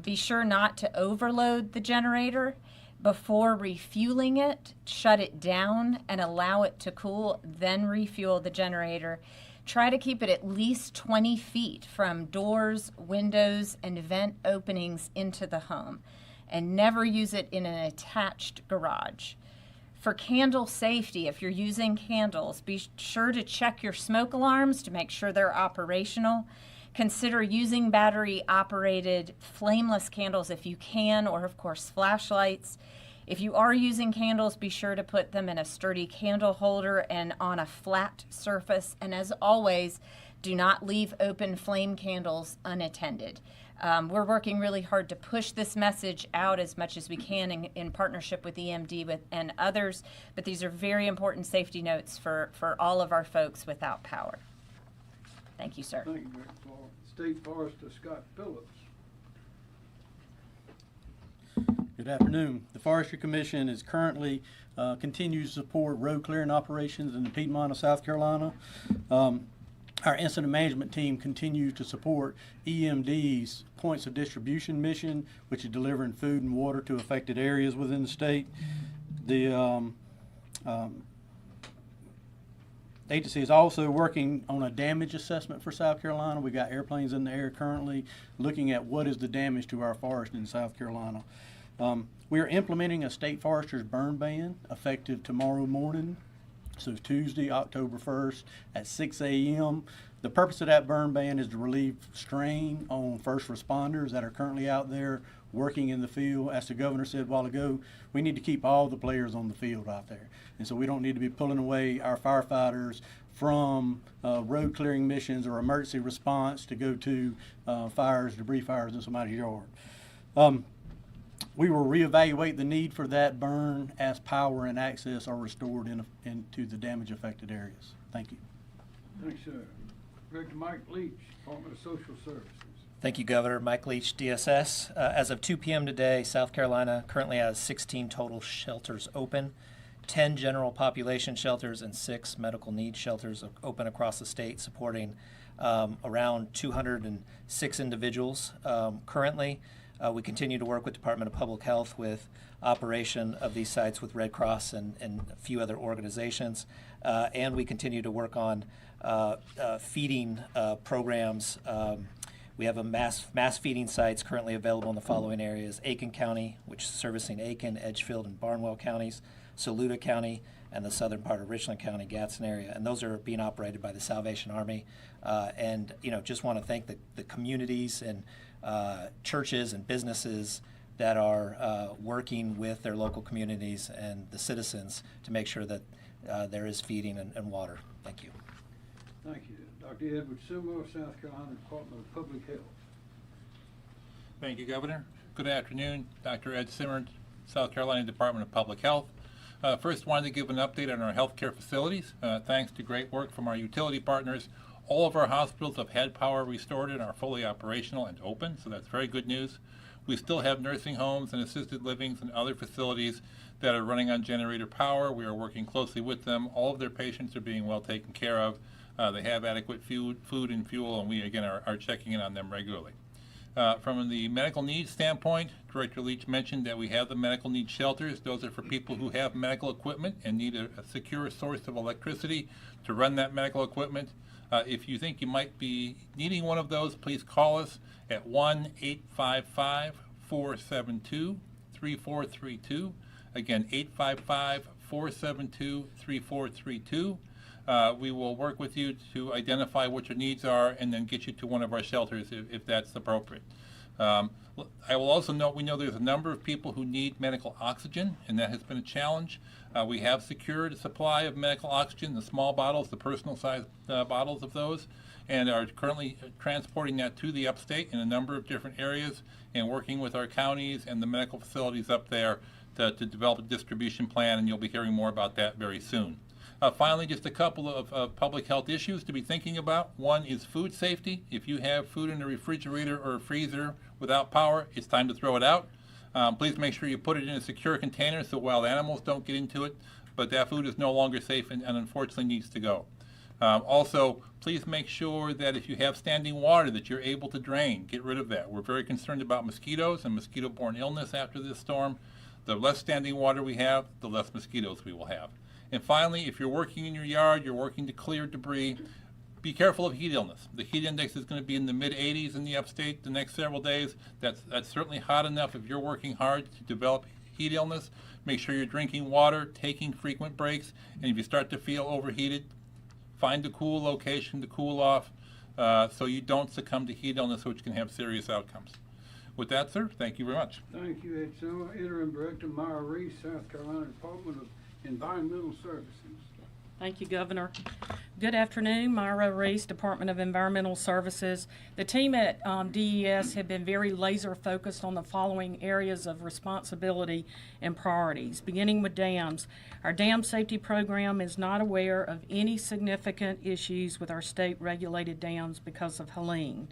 Be sure not to overload the generator. Before refueling it, shut it down and allow it to cool, then refuel the generator. Try to keep it at least 20 feet from doors, windows, and vent openings into the home, and never use it in an attached garage. For candle safety, if you're using candles, be sure to check your smoke alarms to make sure they're operational. Consider using battery-operated flameless candles if you can, or of course flashlights. If you are using candles, be sure to put them in a sturdy candle holder and on a flat surface. And as always, do not leave open flame candles unattended. We're working really hard to push this message out as much as we can in partnership with EMD and others, but these are very important safety notes for all of our folks without power. Thank you, sir. Thank you, Director Farr. State Forester Scott Phillips. Good afternoon. The Forestry Commission is currently continues to support road clearing operations in the Piedmont of South Carolina. Our incident management team continues to support EMD's points of distribution mission, which is delivering food and water to affected areas within the state. The agency is also working on a damage assessment for South Carolina. We got airplanes in the air currently looking at what is the damage to our forest in South Carolina. We are implementing a state forester's burn ban effective tomorrow morning. So Tuesday, October 1st at 6 a.m. The purpose of that burn ban is to relieve strain on first responders that are currently out there working in the field. As the governor said a while ago, we need to keep all the players on the field out there. And so we don't need to be pulling away our firefighters from road clearing missions or emergency response to go to fires, debris fires in somebody's yard. We will reevaluate the need for that burn as power and access are restored into the damage affected areas. Thank you. Thanks, sir. Director Mike Leach, Department of Social Services. Thank you, Governor. Mike Leach, DSS. As of 2 p.m. today, South Carolina currently has 16 total shelters open, 10 general population shelters, and 6 medical needs shelters open across the state, supporting around 206 individuals. Currently, we continue to work with Department of Public Health with operation of these sites with Red Cross and a few other organizations. And we continue to work on feeding programs. We have a mass feeding sites currently available in the following areas: Aiken County, which is servicing Aiken, Edgefield, and Barnwell counties, Saluda County, and the southern part of Richland County, Gadsden area. And those are being operated by the Salvation Army. And just want to thank the communities and churches and businesses that are working with their local communities and the citizens to make sure that there is feeding and water. Thank you. Thank you. Dr. Edward Seymour, South Carolina Department of Public Health. Thank you, Governor. Good afternoon. Dr. Ed Simmons, South Carolina Department of Public Health. First, wanted to give an update on our healthcare facilities. Thanks to great work from our utility partners, all of our hospitals have had power restored and are fully operational and open, so that's very good news. We still have nursing homes and assisted livings and other facilities that are running on generator power. We are working closely with them. All of their patients are being well taken care of. They have adequate food and fuel, and we, again, are checking in on them regularly. From the medical needs standpoint, Director Leach mentioned that we have the medical needs shelters. Those are for people who have medical equipment and need a secure source of electricity to run that medical equipment. If you think you might be needing one of those, please call us at 1-855-472-3432. Again, 855-472-3432. We will work with you to identify what your needs are and then get you to one of our shelters if that's appropriate. I will also note we know there's a number of people who need medical oxygen, and that has been a challenge. We have secured a supply of medical oxygen, the small bottles, the personal size bottles of those, and are currently transporting that to the upstate in a number of different areas and working with our counties and the medical facilities up there to develop a distribution plan, and you'll be hearing more about that very soon. Finally, just a couple of public health issues to be thinking about. One is food safety. If you have food in a refrigerator or a freezer without power, it's time to throw it out. Please make sure you put it in a secure container so wild animals don't get into it, but that food is no longer safe and unfortunately needs to go. Also, please make sure that if you have standing water that you're able to drain, get rid of that. We're very concerned about mosquitoes and mosquito-borne illness after this storm. The less standing water we have, the less mosquitoes we will have. And finally, if you're working in your yard, you're working to clear debris, be careful of heat illness. The heat index is going to be in the mid-80s in the upstate the next several days. That's certainly hot enough if you're working hard to develop heat illness. Make sure you're drinking water, taking frequent breaks, and if you start to feel overheated, find a cool location to cool off so you don't succumb to heat illness, which can have serious outcomes. With that, sir, thank you very much. Thank you, Ed Seymour. Interim Director Myra Reese, South Carolina Department of Environmental Services. Thank you, Governor. Good afternoon, Myra Reese, Department of Environmental Services. The team at DES have been very laser focused on the following areas of responsibility and priorities, beginning with dams. Our dam safety program is not aware of any significant issues with our state regulated dams because of Helene.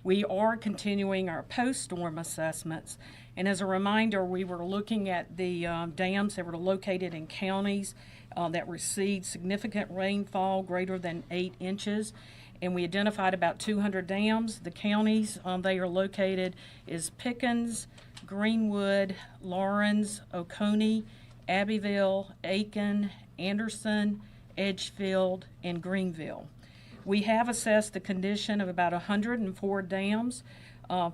We are continuing our post-storm assessments, and as a reminder, we were looking at the dams that were located in counties that received significant rainfall greater than 8 inches, and we identified about 200 dams. The counties they are located is Pickens, Greenwood, Lawrence, Oconee, Abbeville, Aiken, Anderson, Edgefield, and Greenville. We have assessed the condition of about 104 dams.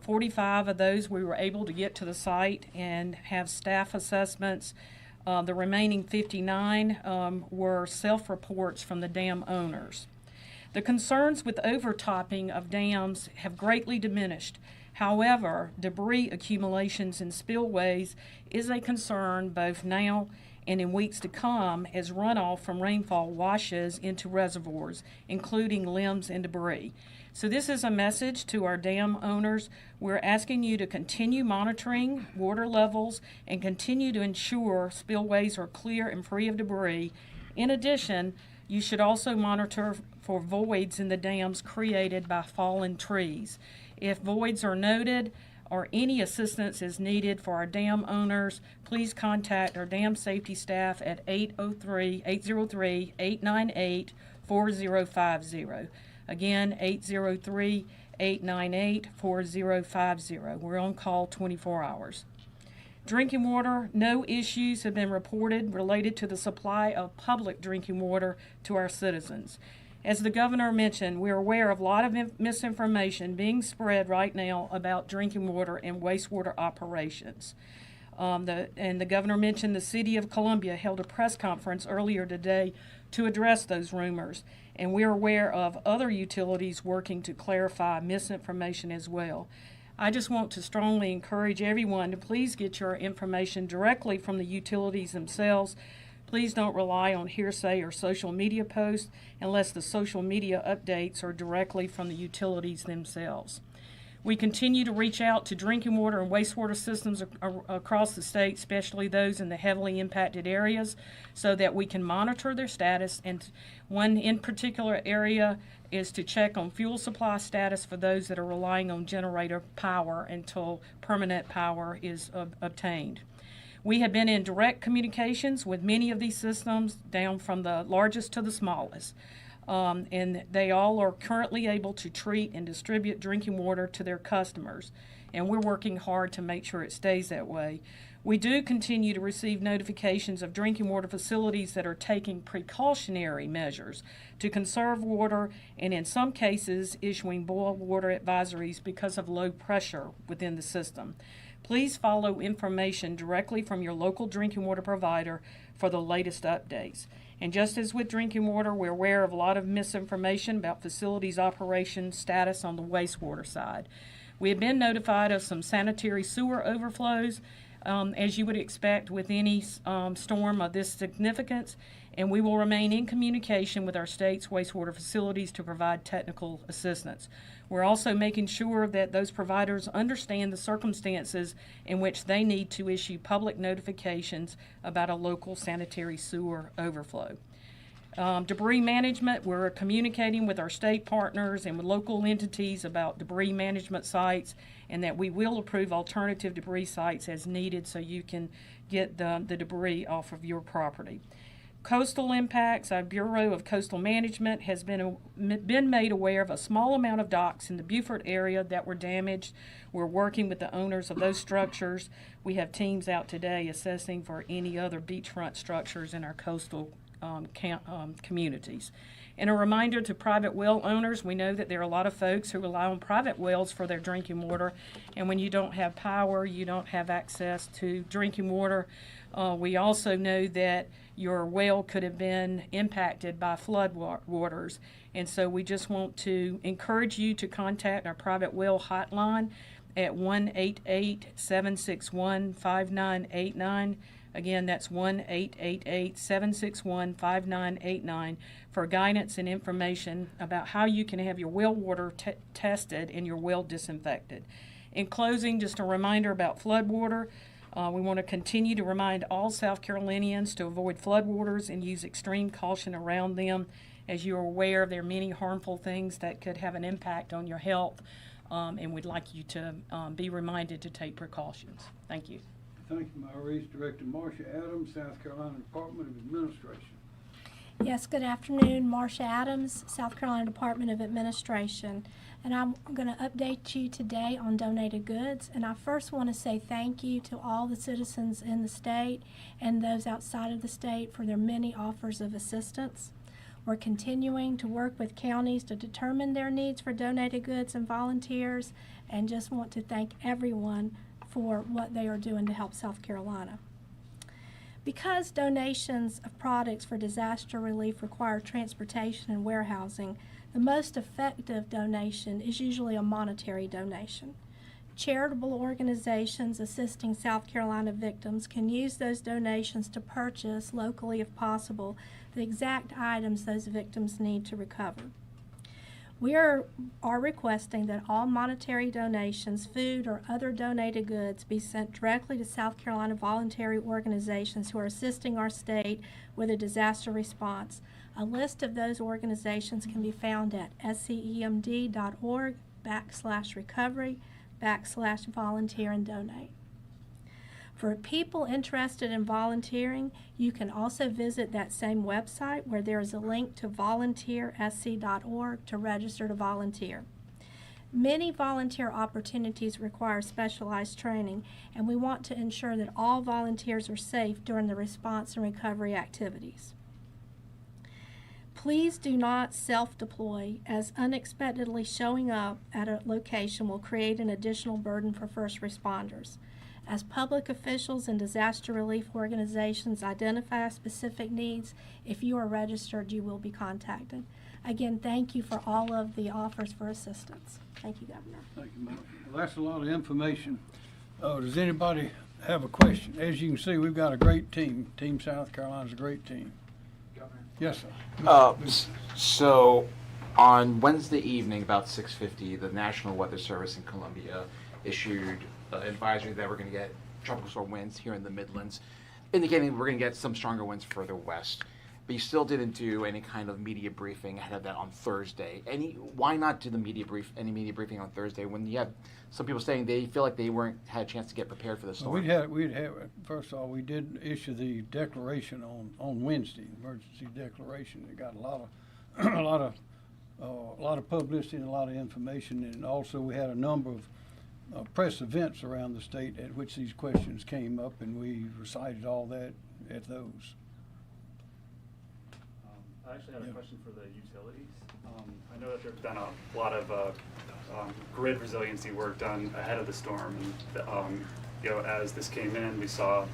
45 of those we were able to get to the site and have staff assessments. The remaining 59 were self-reports from the dam owners. The concerns with overtopping of dams have greatly diminished. However, debris accumulations in spillways is a concern both now and in weeks to come as runoff from rainfall washes into reservoirs, including limbs and debris. So this is a message to our dam owners. We're asking you to continue monitoring water levels and continue to ensure spillways are clear and free of debris. In addition, you should also monitor for voids in the dams created by fallen trees. If voids are noted or any assistance is needed for our dam owners, please contact our dam safety staff at 803-898-4050. Again, 803-898-4050. We're on call 24 hours. Drinking water, no issues have been reported related to the supply of public drinking water to our citizens. As the governor mentioned, we're aware of a lot of misinformation being spread right now about drinking water and wastewater operations. The governor mentioned the City of Columbia held a press conference earlier today to address those rumors, and we're aware of other utilities working to clarify misinformation as well. I just want to strongly encourage everyone to please get your information directly from the utilities themselves. Please don't rely on hearsay or social media posts unless the social media updates are directly from the utilities themselves. We continue to reach out to drinking water and wastewater systems across the state, especially those in the heavily impacted areas, so that we can monitor their status. And one in particular area is to check on fuel supply status for those that are relying on generator power until permanent power is obtained. We have been in direct communications with many of these systems, down from the largest to the smallest. And they all are currently able to treat and distribute drinking water to their customers. And we're working hard to make sure it stays that way. We do continue to receive notifications of drinking water facilities that are taking precautionary measures to conserve water, and in some cases issuing boil water advisories because of low pressure within the system. Please follow information directly from your local drinking water provider for the latest updates. And just as with drinking water, we're aware of a lot of misinformation about facilities' operation status on the wastewater side. We have been notified of some sanitary sewer overflows, as you would expect with any storm of this significance, and we will remain in communication with our state's wastewater facilities to provide technical assistance. We're also making sure that those providers understand the circumstances in which they need to issue public notifications about a local sanitary sewer overflow. Debris management, we're communicating with our state partners and with local entities about debris management sites, and that we will approve alternative debris sites as needed so you can get the debris off of your property. Coastal impacts, our Bureau of Coastal Management has been made aware of a small amount of docks in the Beaufort area that were damaged. We're working with the owners of those structures. We have teams out today assessing for any other beachfront structures in our coastal communities. And a reminder to private well owners, we know that there are a lot of folks who rely on private wells for their drinking water, and when you don't have power, you don't have access to drinking water. We also know that your well could have been impacted by flood waters, and so we just want to encourage you to contact our private well hotline at 1-888-761-5989. Again, that's 1-888-761-5989 for guidance and information about how you can have your well water tested and your well disinfected. In closing, just a reminder about flood water. We want to continue to remind all South Carolinians to avoid floodwaters and use extreme caution around them. As you are aware, there are many harmful things that could have an impact on your health, and we'd like you to be reminded to take precautions. Thank you. Thank you, Maurice. Director Marcia Adams, South Carolina Department of Administration. Yes, good afternoon. Marcia Adams, South Carolina Department of Administration. And I'm going to update you today on donated goods. And I first want to say thank you to all the citizens in the state and those outside of the state for their many offers of assistance. We're continuing to work with counties to determine their needs for donated goods and volunteers, and just want to thank everyone for what they are doing to help South Carolina. Because donations of products for disaster relief require transportation and warehousing, the most effective donation is usually a monetary donation. Charitable organizations assisting South Carolina victims can use those donations to purchase locally, if possible, the exact items those victims need to recover. We are requesting that all monetary donations, food, or other donated goods be sent directly to South Carolina voluntary organizations who are assisting our state with a disaster response. A list of those organizations can be found at scemd.org gov/recovery/volunteer and donate. For people interested in volunteering, you can also visit that same website where there is a link to volunteersc.org to register to volunteer. Many volunteer opportunities require specialized training, and we want to ensure that all volunteers are safe during the response and recovery activities. Please do not self-deploy, as unexpectedly showing up at a location will create an additional burden for first responders. As public officials and disaster relief organizations identify specific needs, if you are registered, you will be contacted. Again, thank you for all of the offers for assistance. Thank you, Governor. Thank you, Mel. Well, that's a lot of information. Does anybody have a question? As you can see, we've got a great team. Team South Carolina's a great team. Governor? Yes, sir. So on Wednesday evening, about 6:50, the National Weather Service in Columbia issued advisory that we're going to get tropical storm winds here in the Midlands, indicating we're going to get some stronger winds further west. But you still didn't do any kind of media briefing ahead of that on Thursday. Why not do any media briefing on Thursday when you have some people saying they feel like they had a chance to get prepared for the storm? First of all, we did issue the declaration on Wednesday, emergency declaration. It got a lot of publicity and a lot of information, and also we had a number of press events around the state at which these questions came up, and we recited all that at those. I actually have a question for the utilities. I know that there's been a lot of grid resiliency work done ahead of the storm, and as this came in, we saw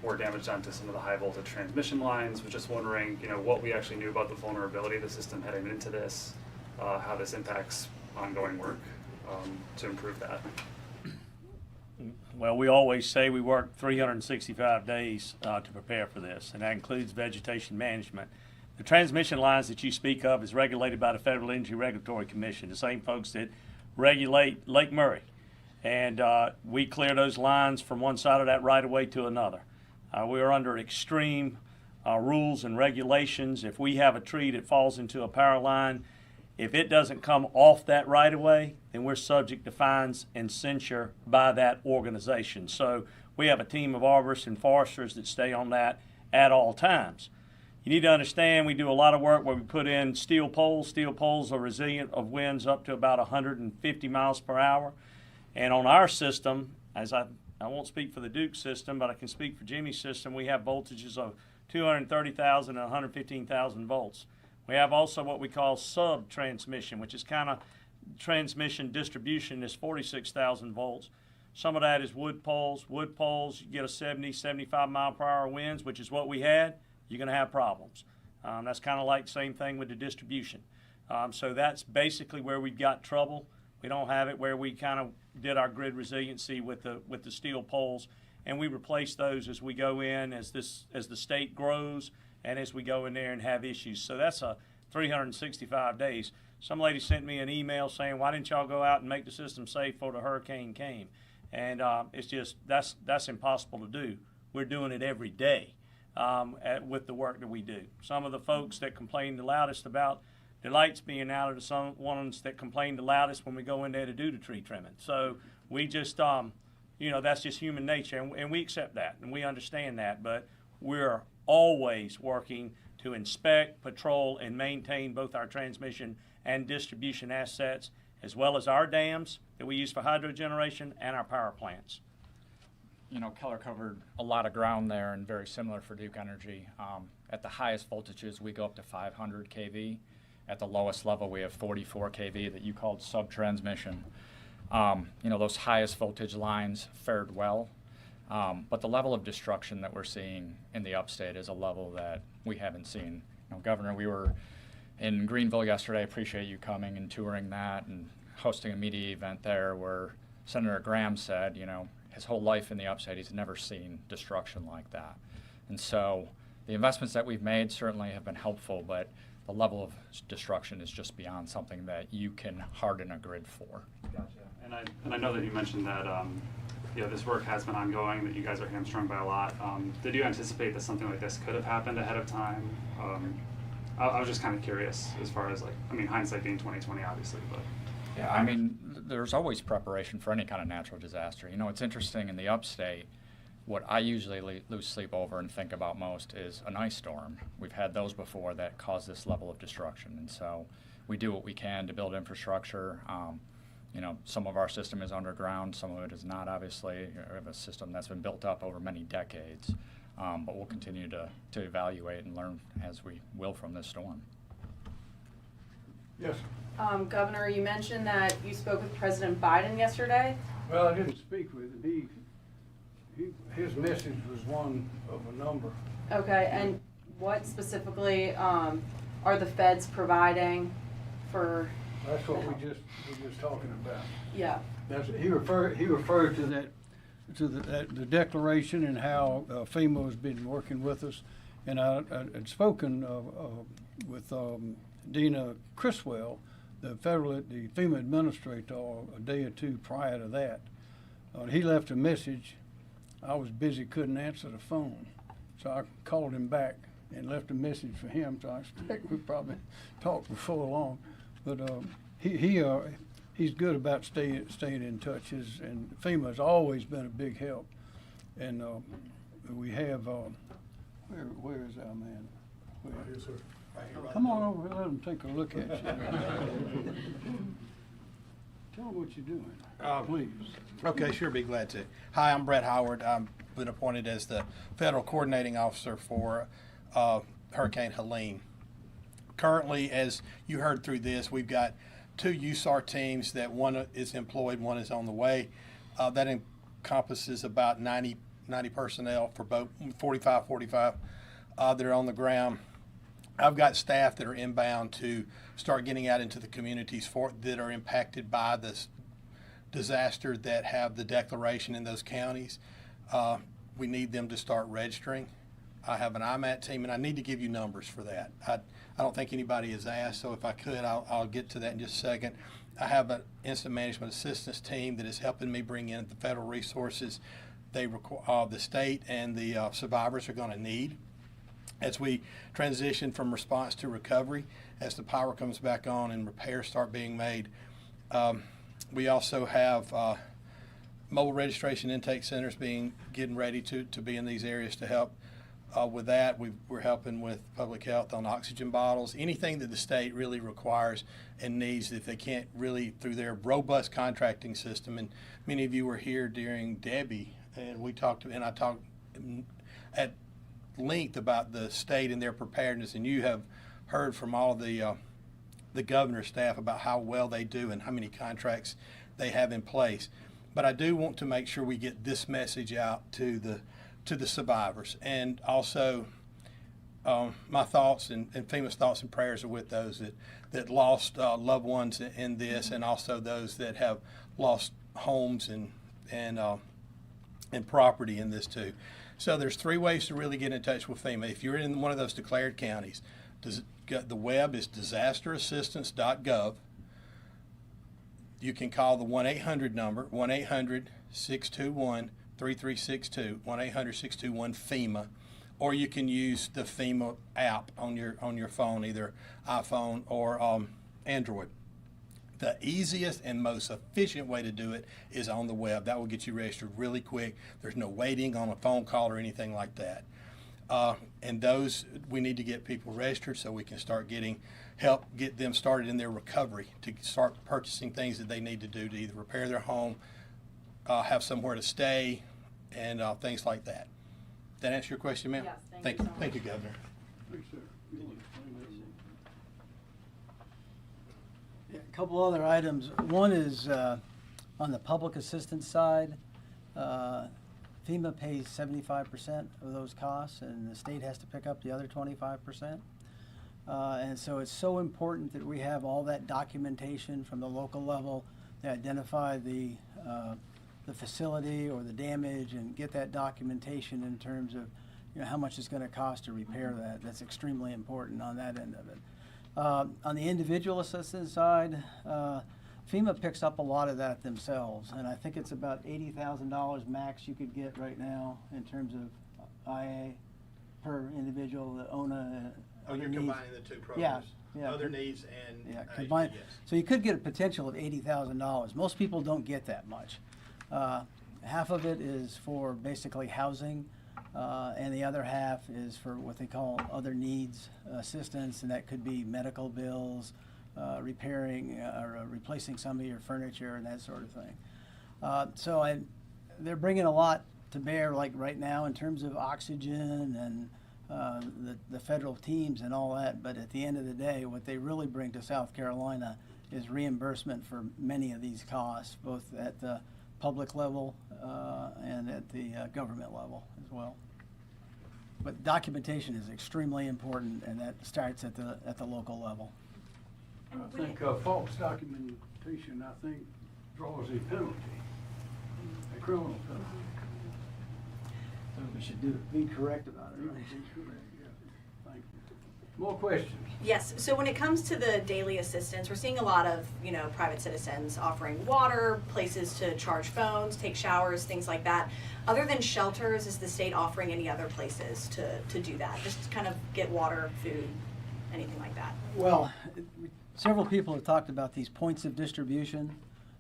more damage done to some of the high voltage transmission lines. Was just wondering, what we actually knew about the vulnerability of the system heading into this, how this impacts ongoing work to improve that. Well, we always say we work 365 days to prepare for this, and that includes vegetation management. The transmission lines that you speak of is regulated by the Federal Energy Regulatory Commission, the same folks that regulate Lake Murray. And we clear those lines from one side of that right-of-way to another. We are under extreme rules and regulations. If we have a tree that falls into a power line, if it doesn't come off that right-of-way, then we're subject to fines and censure by that organization. So we have a team of arborists and foresters that stay on that at all times. You need to understand we do a lot of work where we put in steel poles. Steel poles are resilient of winds up to about 150 miles per hour. And on our system, as I won't speak for the Duke system, but I can speak for Jimmy's system, we have voltages of 230,000 and 115,000 volts. We have also what we call sub-transmission, which is kind of transmission distribution is 46,000 volts. Some of that is wood poles. Wood poles, you get a 70, 75 mile per hour winds, which is what we had. You're going to have problems. That's kind of like the same thing with the distribution. So that's basically where we've got trouble. We don't have it where we kind of did our grid resiliency with the steel poles, and we replace those as we go in, as the state grows, and as we go in there and have issues. So that's a 365 days. Some lady sent me an email saying, why didn't y'all go out and make the system safe before the hurricane came? And it's just, that's impossible to do. We're doing it every day with the work that we do. Some of the folks that complain the loudest about the lights being out are the some ones that complain the loudest when we go in there to do the tree trimming. So we just, that's just human nature, and we accept that, and we understand that, but we're always working to inspect, patrol, and maintain both our transmission and distribution assets, as well as our dams that we use for hydro generation and our power plants. Keller covered a lot of ground there, and very similar for Duke Energy. At the highest voltages, we go up to 500 kV. At the lowest level, we have 44 kV that you called sub-transmission. Those highest voltage lines fared well, but the level of destruction that we're seeing in the upstate is a level that we haven't seen. Governor, we were in Greenville yesterday. I appreciate you coming and touring that and hosting a media event there where Senator Graham said, his whole life in the upstate, he's never seen destruction like that. And so the investments that we've made certainly have been helpful, but the level of destruction is just beyond something that you can harden a grid for. Gotcha. And I know that you mentioned that this work has been ongoing, that you guys are hamstrung by a lot. Did you anticipate that something like this could have happened ahead of time? I was just kind of curious as far as hindsight being 20/20, obviously, but. Yeah, I mean, there's always preparation for any kind of natural disaster. You know, it's interesting in the upstate, what I usually lose sleep over and think about most is an ice storm. We've had those before that cause this level of destruction, and so we do what we can to build infrastructure. You know, some of our system is underground, some of it is not, obviously. We have a system that's been built up over many decades, but we'll continue to evaluate and learn as we will from this storm. Yes. Governor, you mentioned that you spoke with President Biden yesterday. Well, I didn't speak with him. His message was one of a number. Okay, and what specifically are the feds providing for? That's what we just talking about. Yeah. He referred to that the declaration and how FEMA has been working with us, and I had spoken with Dina Criswell, the FEMA administrator, a day or two prior to that. He left a message. I was busy, couldn't answer the phone, so I called him back and left a message for him. So I expect we probably talked before long, but he's good about staying in touch. And FEMA's always been a big help. And we have where is our man? Yes, sir. Come on over and let him take a look at you. Tell them what you're doing, please. Okay, sure, be glad to. Hi, I'm Brett Howard. I've been appointed as the Federal Coordinating Officer for Hurricane Helene. Currently, as you heard through this, we've got 2 USAR teams that one is employed, one is on the way. That encompasses about 90 personnel for both 45 that are on the ground. I've got staff that are inbound to start getting out into the communities that are impacted by this disaster that have the declaration in those counties. We need them to start registering. I have an IMAT team, and I need to give you numbers for that. I don't think anybody has asked, so if I could, I'll get to that in just a second. I have an incident management assistance team that is helping me bring in the federal resources the state and the survivors are going to need as we transition from response to recovery, as the power comes back on and repairs start being made. We also have mobile registration intake centers getting ready to be in these areas to help with that. We're helping with public health on oxygen bottles, anything that the state really requires and needs if they can't really through their robust contracting system. And many of you were here during Debbie, and I talked at length about the state and their preparedness, and you have heard from all of the governor's staff about how well they do and how many contracts they have in place. But I do want to make sure we get this message out to the survivors, and also my thoughts and FEMA's thoughts and prayers are with those that lost loved ones in this, and also those that have lost homes and property in this too. So there's 3 ways to really get in touch with FEMA. If you're in one of those declared counties, the web is disasterassistance.gov. You can call the 1-800 number, 1-800-621-3362, 1-800-621-FEMA, or you can use the FEMA app on your phone, either iPhone or Android. The easiest and most efficient way to do it is on the web. That will get you registered really quick. There's no waiting on a phone call or anything like that. And those, we need to get people registered so we can start get them started in their recovery, to start purchasing things that they need to do to either repair their home, have somewhere to stay, and things like that. That answer your question, ma'am? Yes, thank you. Thank you, Governor. Thanks, sir. A couple other items. One is on the public assistance side. FEMA pays 75% of those costs, and the state has to pick up the other 25%. And so it's so important that we have all that documentation from the local level to identify the facility or the damage, and get that documentation in terms of how much it's going to cost to repair that. That's extremely important on that end of it. On the individual assistance side, FEMA picks up a lot of that themselves, and I think it's about $80,000 max you could get right now in terms of IA per individual that own other you're needs. combining the two Yeah, programs. yeah. Other needs and Yeah, combined. HDS. So you could get a potential of $80,000. Most people don't get that much. Half of it is for basically housing, and the other half is for what they call other needs assistance, and that could be medical bills, repairing or replacing some of your furniture and that sort of thing. They're bringing a lot to bear, like right now, in terms of oxygen and the federal teams and all that. But at the end of the day, what they really bring to South Carolina is reimbursement for many of these costs, both at the public level and at the government level as well. But documentation is extremely important, and that starts at the local level. I think false documentation, draws a penalty, a criminal penalty. So we should be correct about it, right? Be correct, yeah. Thank you. More questions? Yes, so when it comes to the daily assistance, we're seeing a lot of, private citizens offering water, places to charge phones, take showers, things like that. Other than shelters, is the state offering any other places to do that? Just to kind of get water, food, anything like that? Well, several people have talked about these points of distribution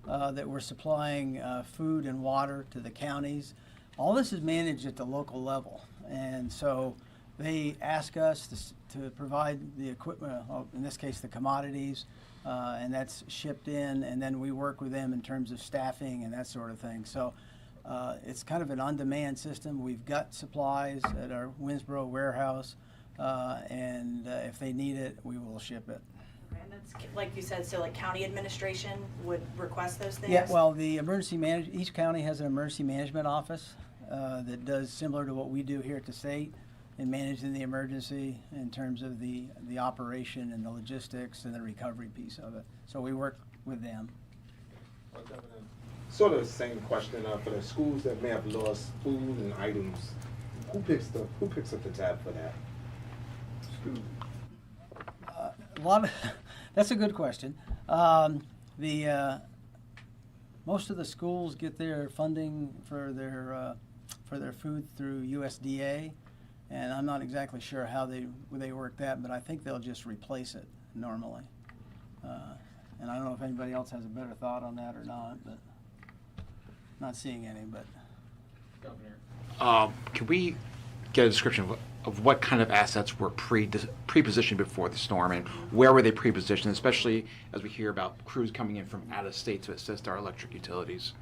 that we're supplying food and water to the counties. All this is managed at the local level, and so they ask us to provide the equipment, in this case the commodities, and that's shipped in, and then we work with them in terms of staffing and that sort of thing. So it's kind of an on-demand system. We've got supplies at our Winsboro warehouse, and if they need it, we will ship it. And that's, like you said, so like county administration would request those things? Yeah, well, the each county has an emergency management office that does similar to what we do here at the state in managing the emergency in terms of the operation and the logistics and the recovery piece of it. So we work with them. Sort of the same question for the schools that may have lost food and items. Who picks up the tab for that? That's a good question. Most of the schools get their funding for their food through USDA, and I'm not exactly sure how they work that, but I think they'll just replace it normally. And I don't know if anybody else has a better thought on that or not, but not seeing any. But Governor, can we get a description of what kind of assets were pre-positioned before the storm, and where were they pre-positioned, especially as we hear about crews coming in from out of state to assist our electric utilities?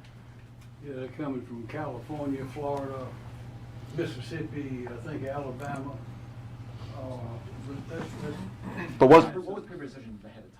Yeah, they're coming from California, Florida, Mississippi, I think Alabama. But what was pre-positioned ahead of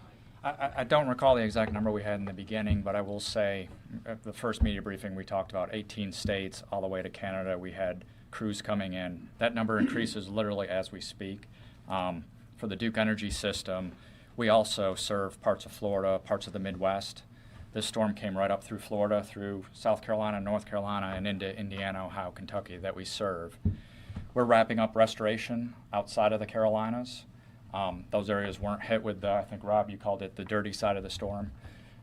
time? I don't recall the exact number we had in the beginning, but I will say at the first media briefing we talked about 18 states all the way to Canada. We had crews coming in. That number increases literally as we speak. For the Duke Energy system, we also serve parts of Florida, parts of the Midwest. This storm came right up through Florida, through South Carolina, North Carolina, and into Indiana, Ohio, Kentucky that we serve. We're wrapping up restoration outside of the Carolinas. Those areas weren't hit with I think Rob, you called it the dirty side of the storm,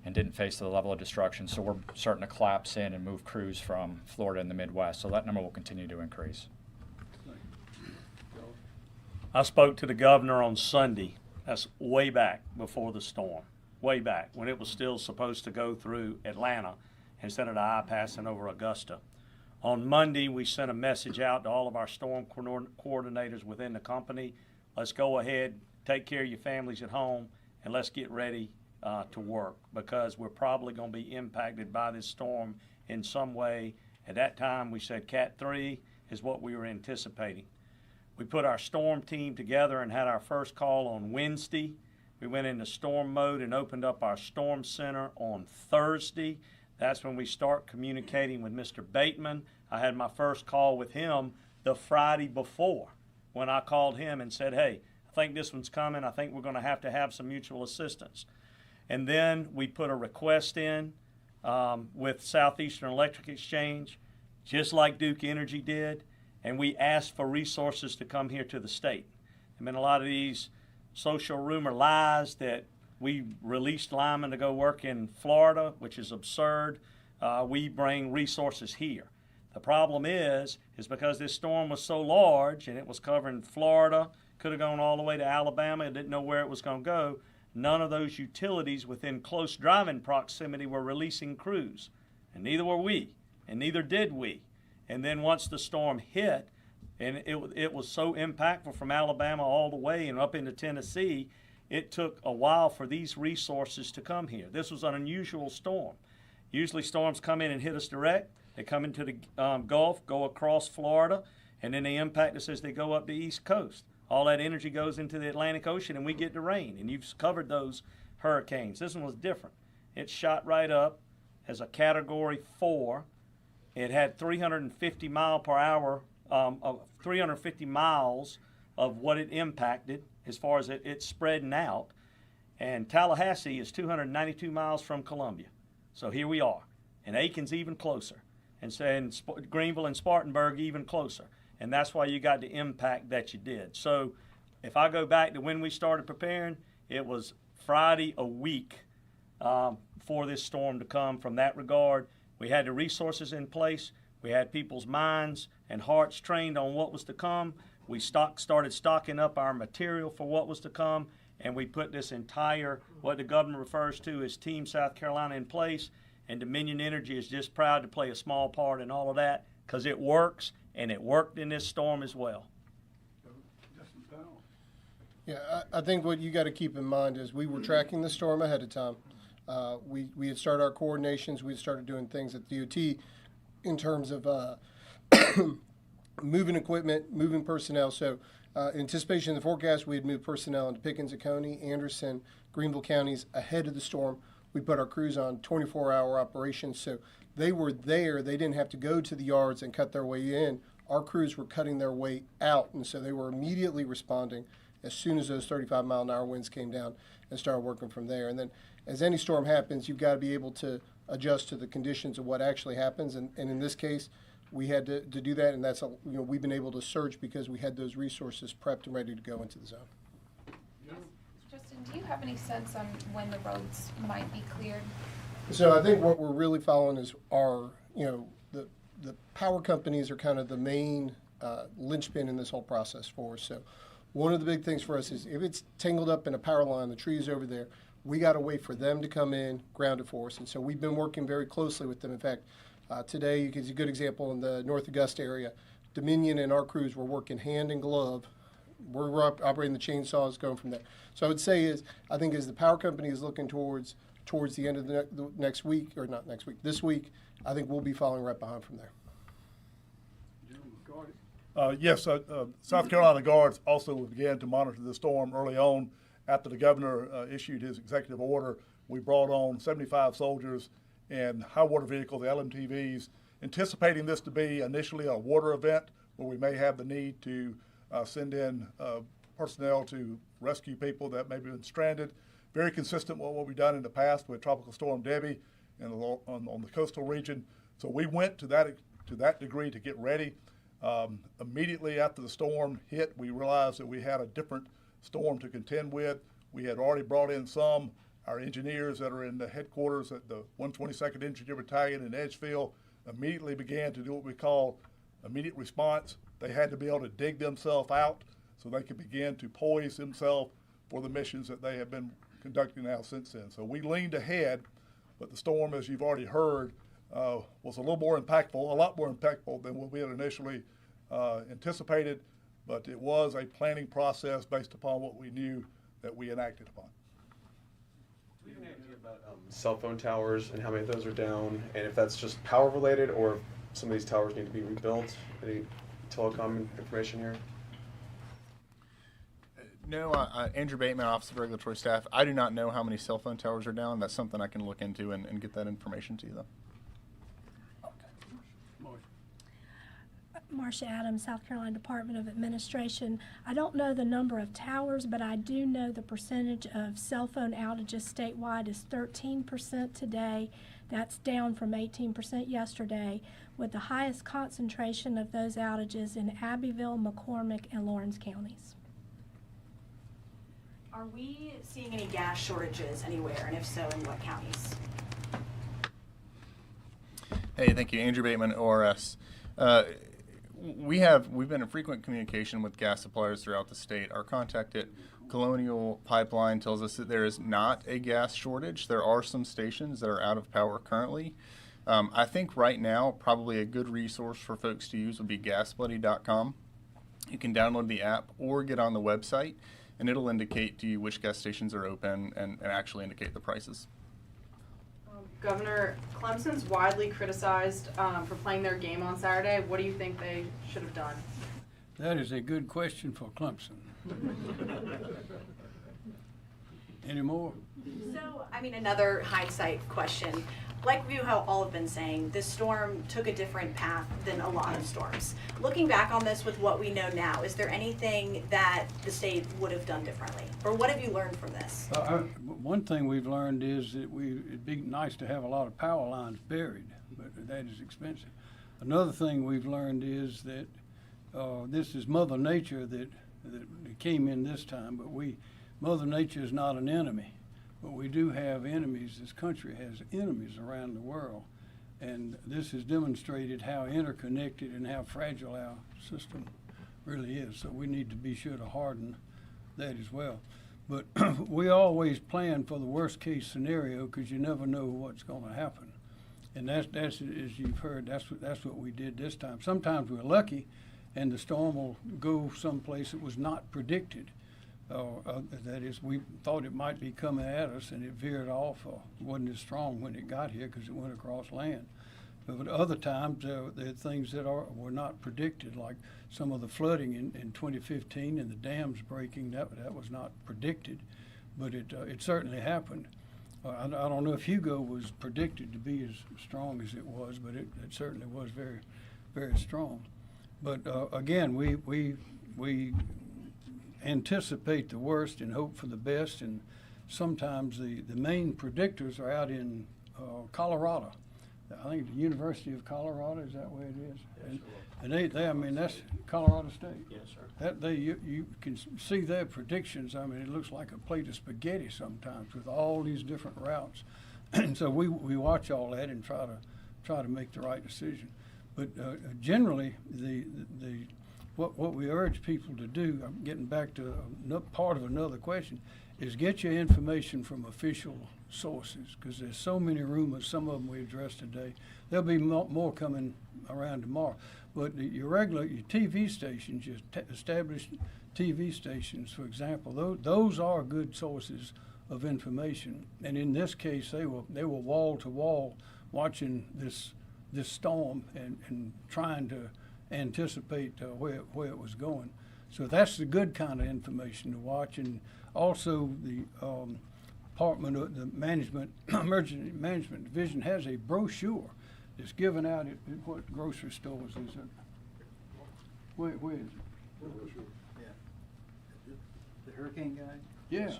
and didn't face the level of destruction. So we're starting to collapse in and move crews from Florida and the Midwest. So that number will continue to increase. I spoke to the governor on Sunday. That's way back before the storm, way back when it was still supposed to go through Atlanta instead of the I-passing over Augusta. On Monday, we sent a message out to all of our storm coordinators within the company. Let's go ahead, take care of your families at home, and let's get ready to work, because we're probably going to be impacted by this storm in some way. At that time, we said Cat 3 is what we were anticipating. We put our storm team together and had our first call on Wednesday. We went into storm mode and opened up our storm center on Thursday. That's when we start communicating with Mr. Bateman. I had my first call with him the Friday before, when I called him and said, hey, I think this one's coming. I think we're going to have some mutual assistance. And then we put a request in with Southeastern Electric Exchange, just like Duke Energy did, and we asked for resources to come here to the state. There have been a lot of these social rumor lies that we released linemen to go work in Florida, which is absurd. We bring resources here. The problem is because this storm was so large and it was covering Florida, could have gone all the way to Alabama. It didn't know where it was going to go. None of those utilities within close driving proximity were releasing crews, and neither were we, and neither did we. And then once the storm hit, and it was so impactful from Alabama all the way and up into Tennessee, it took a while for these resources to come here. This was an unusual storm. Usually storms come in and hit us direct. They come into the Gulf, go across Florida, and then they impact us as they go up the East Coast. All that energy goes into the Atlantic Ocean, and we get the rain. And you've covered those hurricanes. This one was different. It shot right up as a Category 4. It had 350 mile per hour, 350 miles of what it impacted as far as it spreading out. And Tallahassee is 292 miles from Columbia. So here we are. And Aiken's even closer. And Greenville and Spartanburg even closer. And that's why you got the impact that you did. So if I go back to when we started preparing, it was Friday a week for this storm to come. From that regard, we had the resources in place. We had people's minds and hearts trained on what was to come. We started stocking up our material for what was to come, and we put this entire, what the governor refers to as Team South Carolina, in place. And Dominion Energy is just proud to play a small part in all of that because it works, and it worked in this storm as well. Yeah, I think what you got to keep in mind is we were tracking the storm ahead of time. We had started our coordinations. We had started doing things at DOT in terms of moving equipment, moving personnel. So in anticipation of the forecast, we had moved personnel into Pickens County, Anderson, Greenville counties ahead of the storm. We put our crews on 24-hour operations. So they were there. They didn't have to go to the yards and cut their way in. Our crews were cutting their way out. And so they were immediately responding as soon as those 35-mile-an-hour winds came down and started working from there. And then as any storm happens, you've got to be able to adjust to the conditions of what actually happens. And in this case, we had to do that. And that's, we've been able to surge because we had those resources prepped and ready to go into the zone. Justin, do you have any sense on when the roads might be cleared? So I think what we're really following is our, the power companies are kind of the main linchpin in this whole process for us. So one of the big things for us is if it's tangled up in a power line, the trees over there, we got to wait for them to come in, ground it for us. And so we've been working very closely with them. In fact, today is a good example in the North Augusta area. Dominion and our crews were working hand in glove. We're operating the chainsaws, going from there. So I would say I think as the power company is looking towards the end of the next week, or not next week, this week, I think we'll be following right behind from there. Yes, South Carolina Guards also began to monitor the storm early on. After the governor issued his executive order, we brought on 75 soldiers and high water vehicles, the LMTVs, anticipating this to be initially a water event where we may have the need to send in personnel to rescue people that may have been stranded. Very consistent with what we've done in the past with Tropical Storm Debbie on the coastal region. So we went to that degree to get ready. Immediately after the storm hit, we realized that we had a different storm to contend with. We had already brought in our engineers that are in the headquarters at the 122nd Infantry Battalion in Edgefield immediately began to do what we call immediate response. They had to be able to dig themselves out so they could begin to poise themselves for the missions that they have been conducting now since then. So we leaned ahead, but the storm, as you've already heard, was a lot more impactful than what we had initially anticipated, but it was a planning process based upon what we knew that we enacted upon. Do we have any idea about cell phone towers and how many of those are down, and if that's just power related or if some of these towers need to be rebuilt? Any telecom information here? No, Andrew Bateman, Office of Regulatory Staff. I do not know how many cell phone towers are down. That's something I can look into and get that information to you, though. Marcia Adams, South Carolina Department of Administration. I don't know the number of towers, but I do know the percentage of cell phone outages statewide is 13% today. That's down from 18% yesterday, with the highest concentration of those outages in Abbeville, McCormick, and Lawrence counties. Are we seeing any gas shortages anywhere, and if so, in what counties? Hey, thank you. Andrew Bateman, ORS. We've been in frequent communication with gas suppliers throughout the state. Our contact at Colonial Pipeline tells us that there is not a gas shortage. There are some stations that are out of power currently. I think right now probably a good resource for folks to use would be gasbuddy.com. You can download the app or get on the website, and it'll indicate to you which gas stations are open and actually indicate the prices. Governor, Clemson's widely criticized for playing their game on Saturday. What do you think they should have done? That is a good question for Clemson. Any more? So, I mean, another hindsight question. Like you all have been saying, this storm took a different path than a lot of storms. Looking back on this with what we know now, is there anything that the state would have done differently? Or what have you learned from this? One thing we've learned is that it'd be nice to have a lot of power lines buried, but that is expensive. Another thing we've learned is that this is Mother Nature that came in this time, but Mother Nature is not an enemy. But we do have enemies. This country has enemies around the world. And this has demonstrated how interconnected and how fragile our system really is. So we need to be sure to harden that as well. But we always plan for the worst case scenario because you never know what's going to happen. And that's as you've heard, that's what we did this time. Sometimes we're lucky and the storm will go someplace that was not predicted. That is, we thought it might be coming at us and it veered off. Wasn't as strong when it got here because it went across land. But other times there are things that were not predicted, like some of the flooding in 2015 and the dams breaking. That was not predicted, but it certainly happened. I don't know if Hugo was predicted to be as strong as it was, but it certainly was very, very strong. But again, we anticipate the worst and hope for the best, and sometimes the main predictors are out in Colorado. I think the University of Colorado, is that where it is? Yes, and they I mean, that's Colorado State. Yes, sir. You can see their predictions. I mean, it looks like a plate of spaghetti sometimes with all these different routes. And so we watch all that and try to make the right decision. But generally, what we urge people to do, I'm getting back to part of another question, is get your information from official sources, because there's so many rumors. Some of them we addressed today. There'll be more coming around tomorrow. But your TV stations, your established TV stations, for example, those are good sources of information. And in this case, they were wall to wall watching this storm and trying to anticipate where it was going. So that's the good kind of information to watch. And also the Department of the Emergency Management Division has a brochure that's given out at what grocery stores is it? Where is it? Yeah. The hurricane guide? Yeah.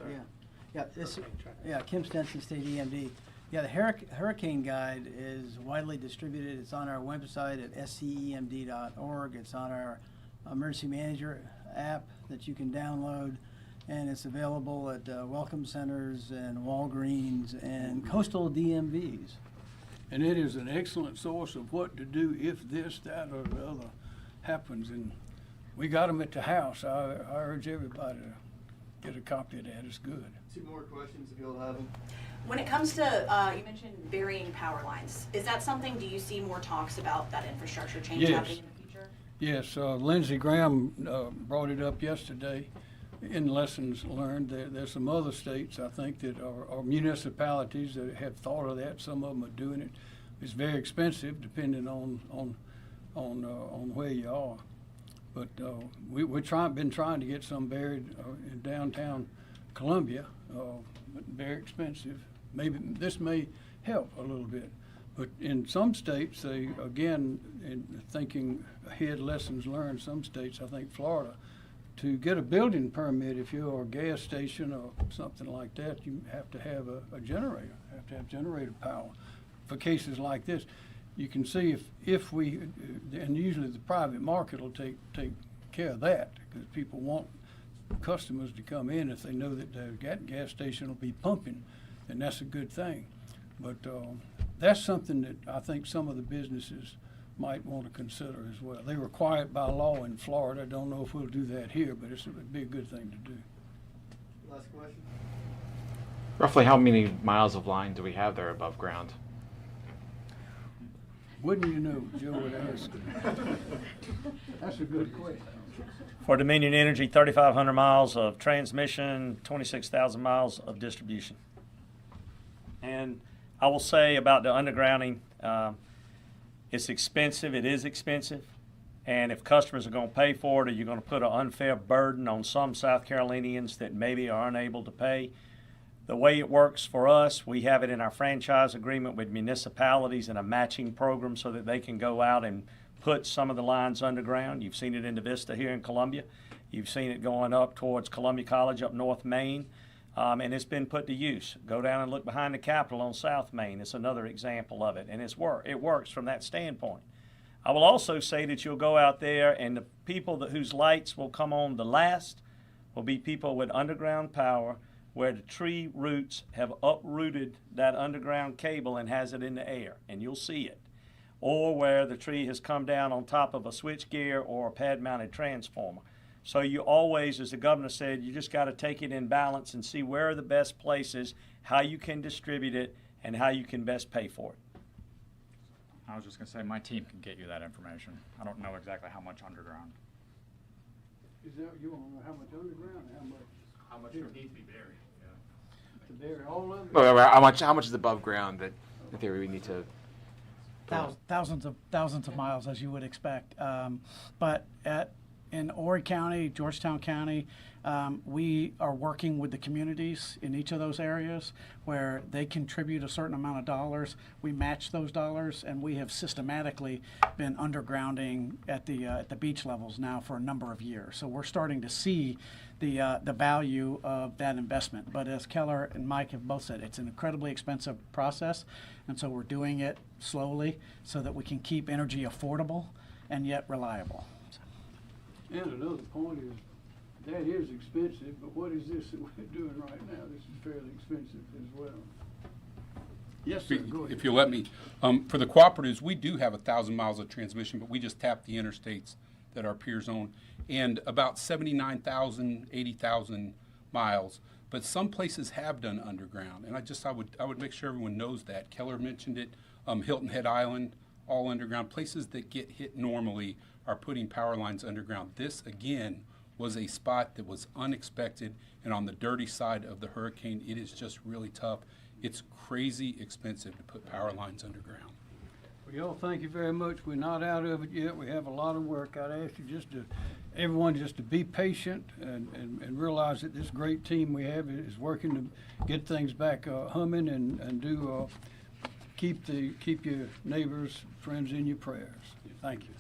Yeah, Kim Stenson, State EMD. Yeah, the hurricane guide is widely distributed. It's on our website at scemd.org. It's on our emergency manager app that you can download, and it's available at welcome centers and Walgreens and coastal DMVs. And it is an excellent source of what to do if this, that, or the other happens. And we got them at the house. I urge everybody to get a copy of that. It's good. 2 more questions if you'll have them. When it comes to, you mentioned burying power lines. Is that something, do you see more talks about that infrastructure change happening in the future? Yes, Lindsey Graham brought it up yesterday in lessons learned. There's some other states, I think, that are municipalities that have thought of that. Some of them are doing it. It's very expensive depending on where you are. But we've been trying to get some buried in downtown Columbia, but very expensive. Maybe this may help a little bit. But in some states, they, again, in thinking ahead, lessons learned, some states, I think Florida, to get a building permit, if you're a gas station or something like that, you have to have a generator, have to have generator power. For cases like this, you can see if we, and usually the private market will take care of that, because people want customers to come in if they know that the gas station will be pumping, and that's a good thing. But that's something that I think some of the businesses might want to consider as well. They require it by law in Florida. I don't know if we'll do that here, but it'd be a good thing to do. Last question. Roughly how many miles of line do we have there above ground? Wouldn't you know, Joe would ask. That's a good question. For Dominion Energy, 3,500 miles of transmission, 26,000 miles of distribution. And I will say about the undergrounding, it's expensive. It is expensive. And if customers are going to pay for it, or you're going to put an unfair burden on some South Carolinians that maybe are unable to pay, the way it works for us, we have it in our franchise agreement with municipalities in a matching program so that they can go out and put some of the lines underground. You've seen it in the Vista here in Columbia. You've seen it going up towards Columbia College up North Main. And it's been put to use. Go down and look behind the Capitol on South Main. It's another example of it. And it works from that standpoint. I will also say that you'll go out there and the people whose lights will come on the last will be people with underground power where the tree roots have uprooted that underground cable and has it in the air, and you'll see it. Or where the tree has come down on top of a switchgear or a pad-mounted transformer. So you always, as the governor said, you just got to take it in balance and see where are the best places, how you can distribute it, and how you can best pay for it. I was just going to say my team can get you that information. I don't know exactly how much underground. Is that, you want to know how much underground and how much would need to be buried? To bury all of it? How much is above ground that in theory we need to? Thousands of miles, as you would expect. But in Horry County, Georgetown County, we are working with the communities in each of those areas where they contribute a certain amount of dollars. We match those dollars, and we have systematically been undergrounding at the beach levels now for a number of years. So we're starting to see the value of that investment. But as Keller and Mike have both said, it's an incredibly expensive process, and so we're doing it slowly so that we can keep energy affordable and yet reliable. And another point is, that is expensive, but what is this that we're doing right now? This is fairly expensive as well. Yes, sir, go ahead. If you'll let me. For the cooperatives, we do have 1,000 miles of transmission, but we just tap the interstates that our peers own, and about 79,000, 80,000 miles. But some places have done underground, and I would make sure everyone knows that. Keller mentioned it, Hilton Head Island, all underground. Places that get hit normally are putting power lines underground. This, again, was a spot that was unexpected and on the dirty side of the hurricane. It is just really tough. It's crazy expensive to put power lines underground. Well, y'all, thank you very much. We're not out of it yet. We have a lot of work. I'd ask you everyone just to be patient and realize that this great team we have is working to get things back humming and do keep your neighbors, friends in your prayers. Thank you.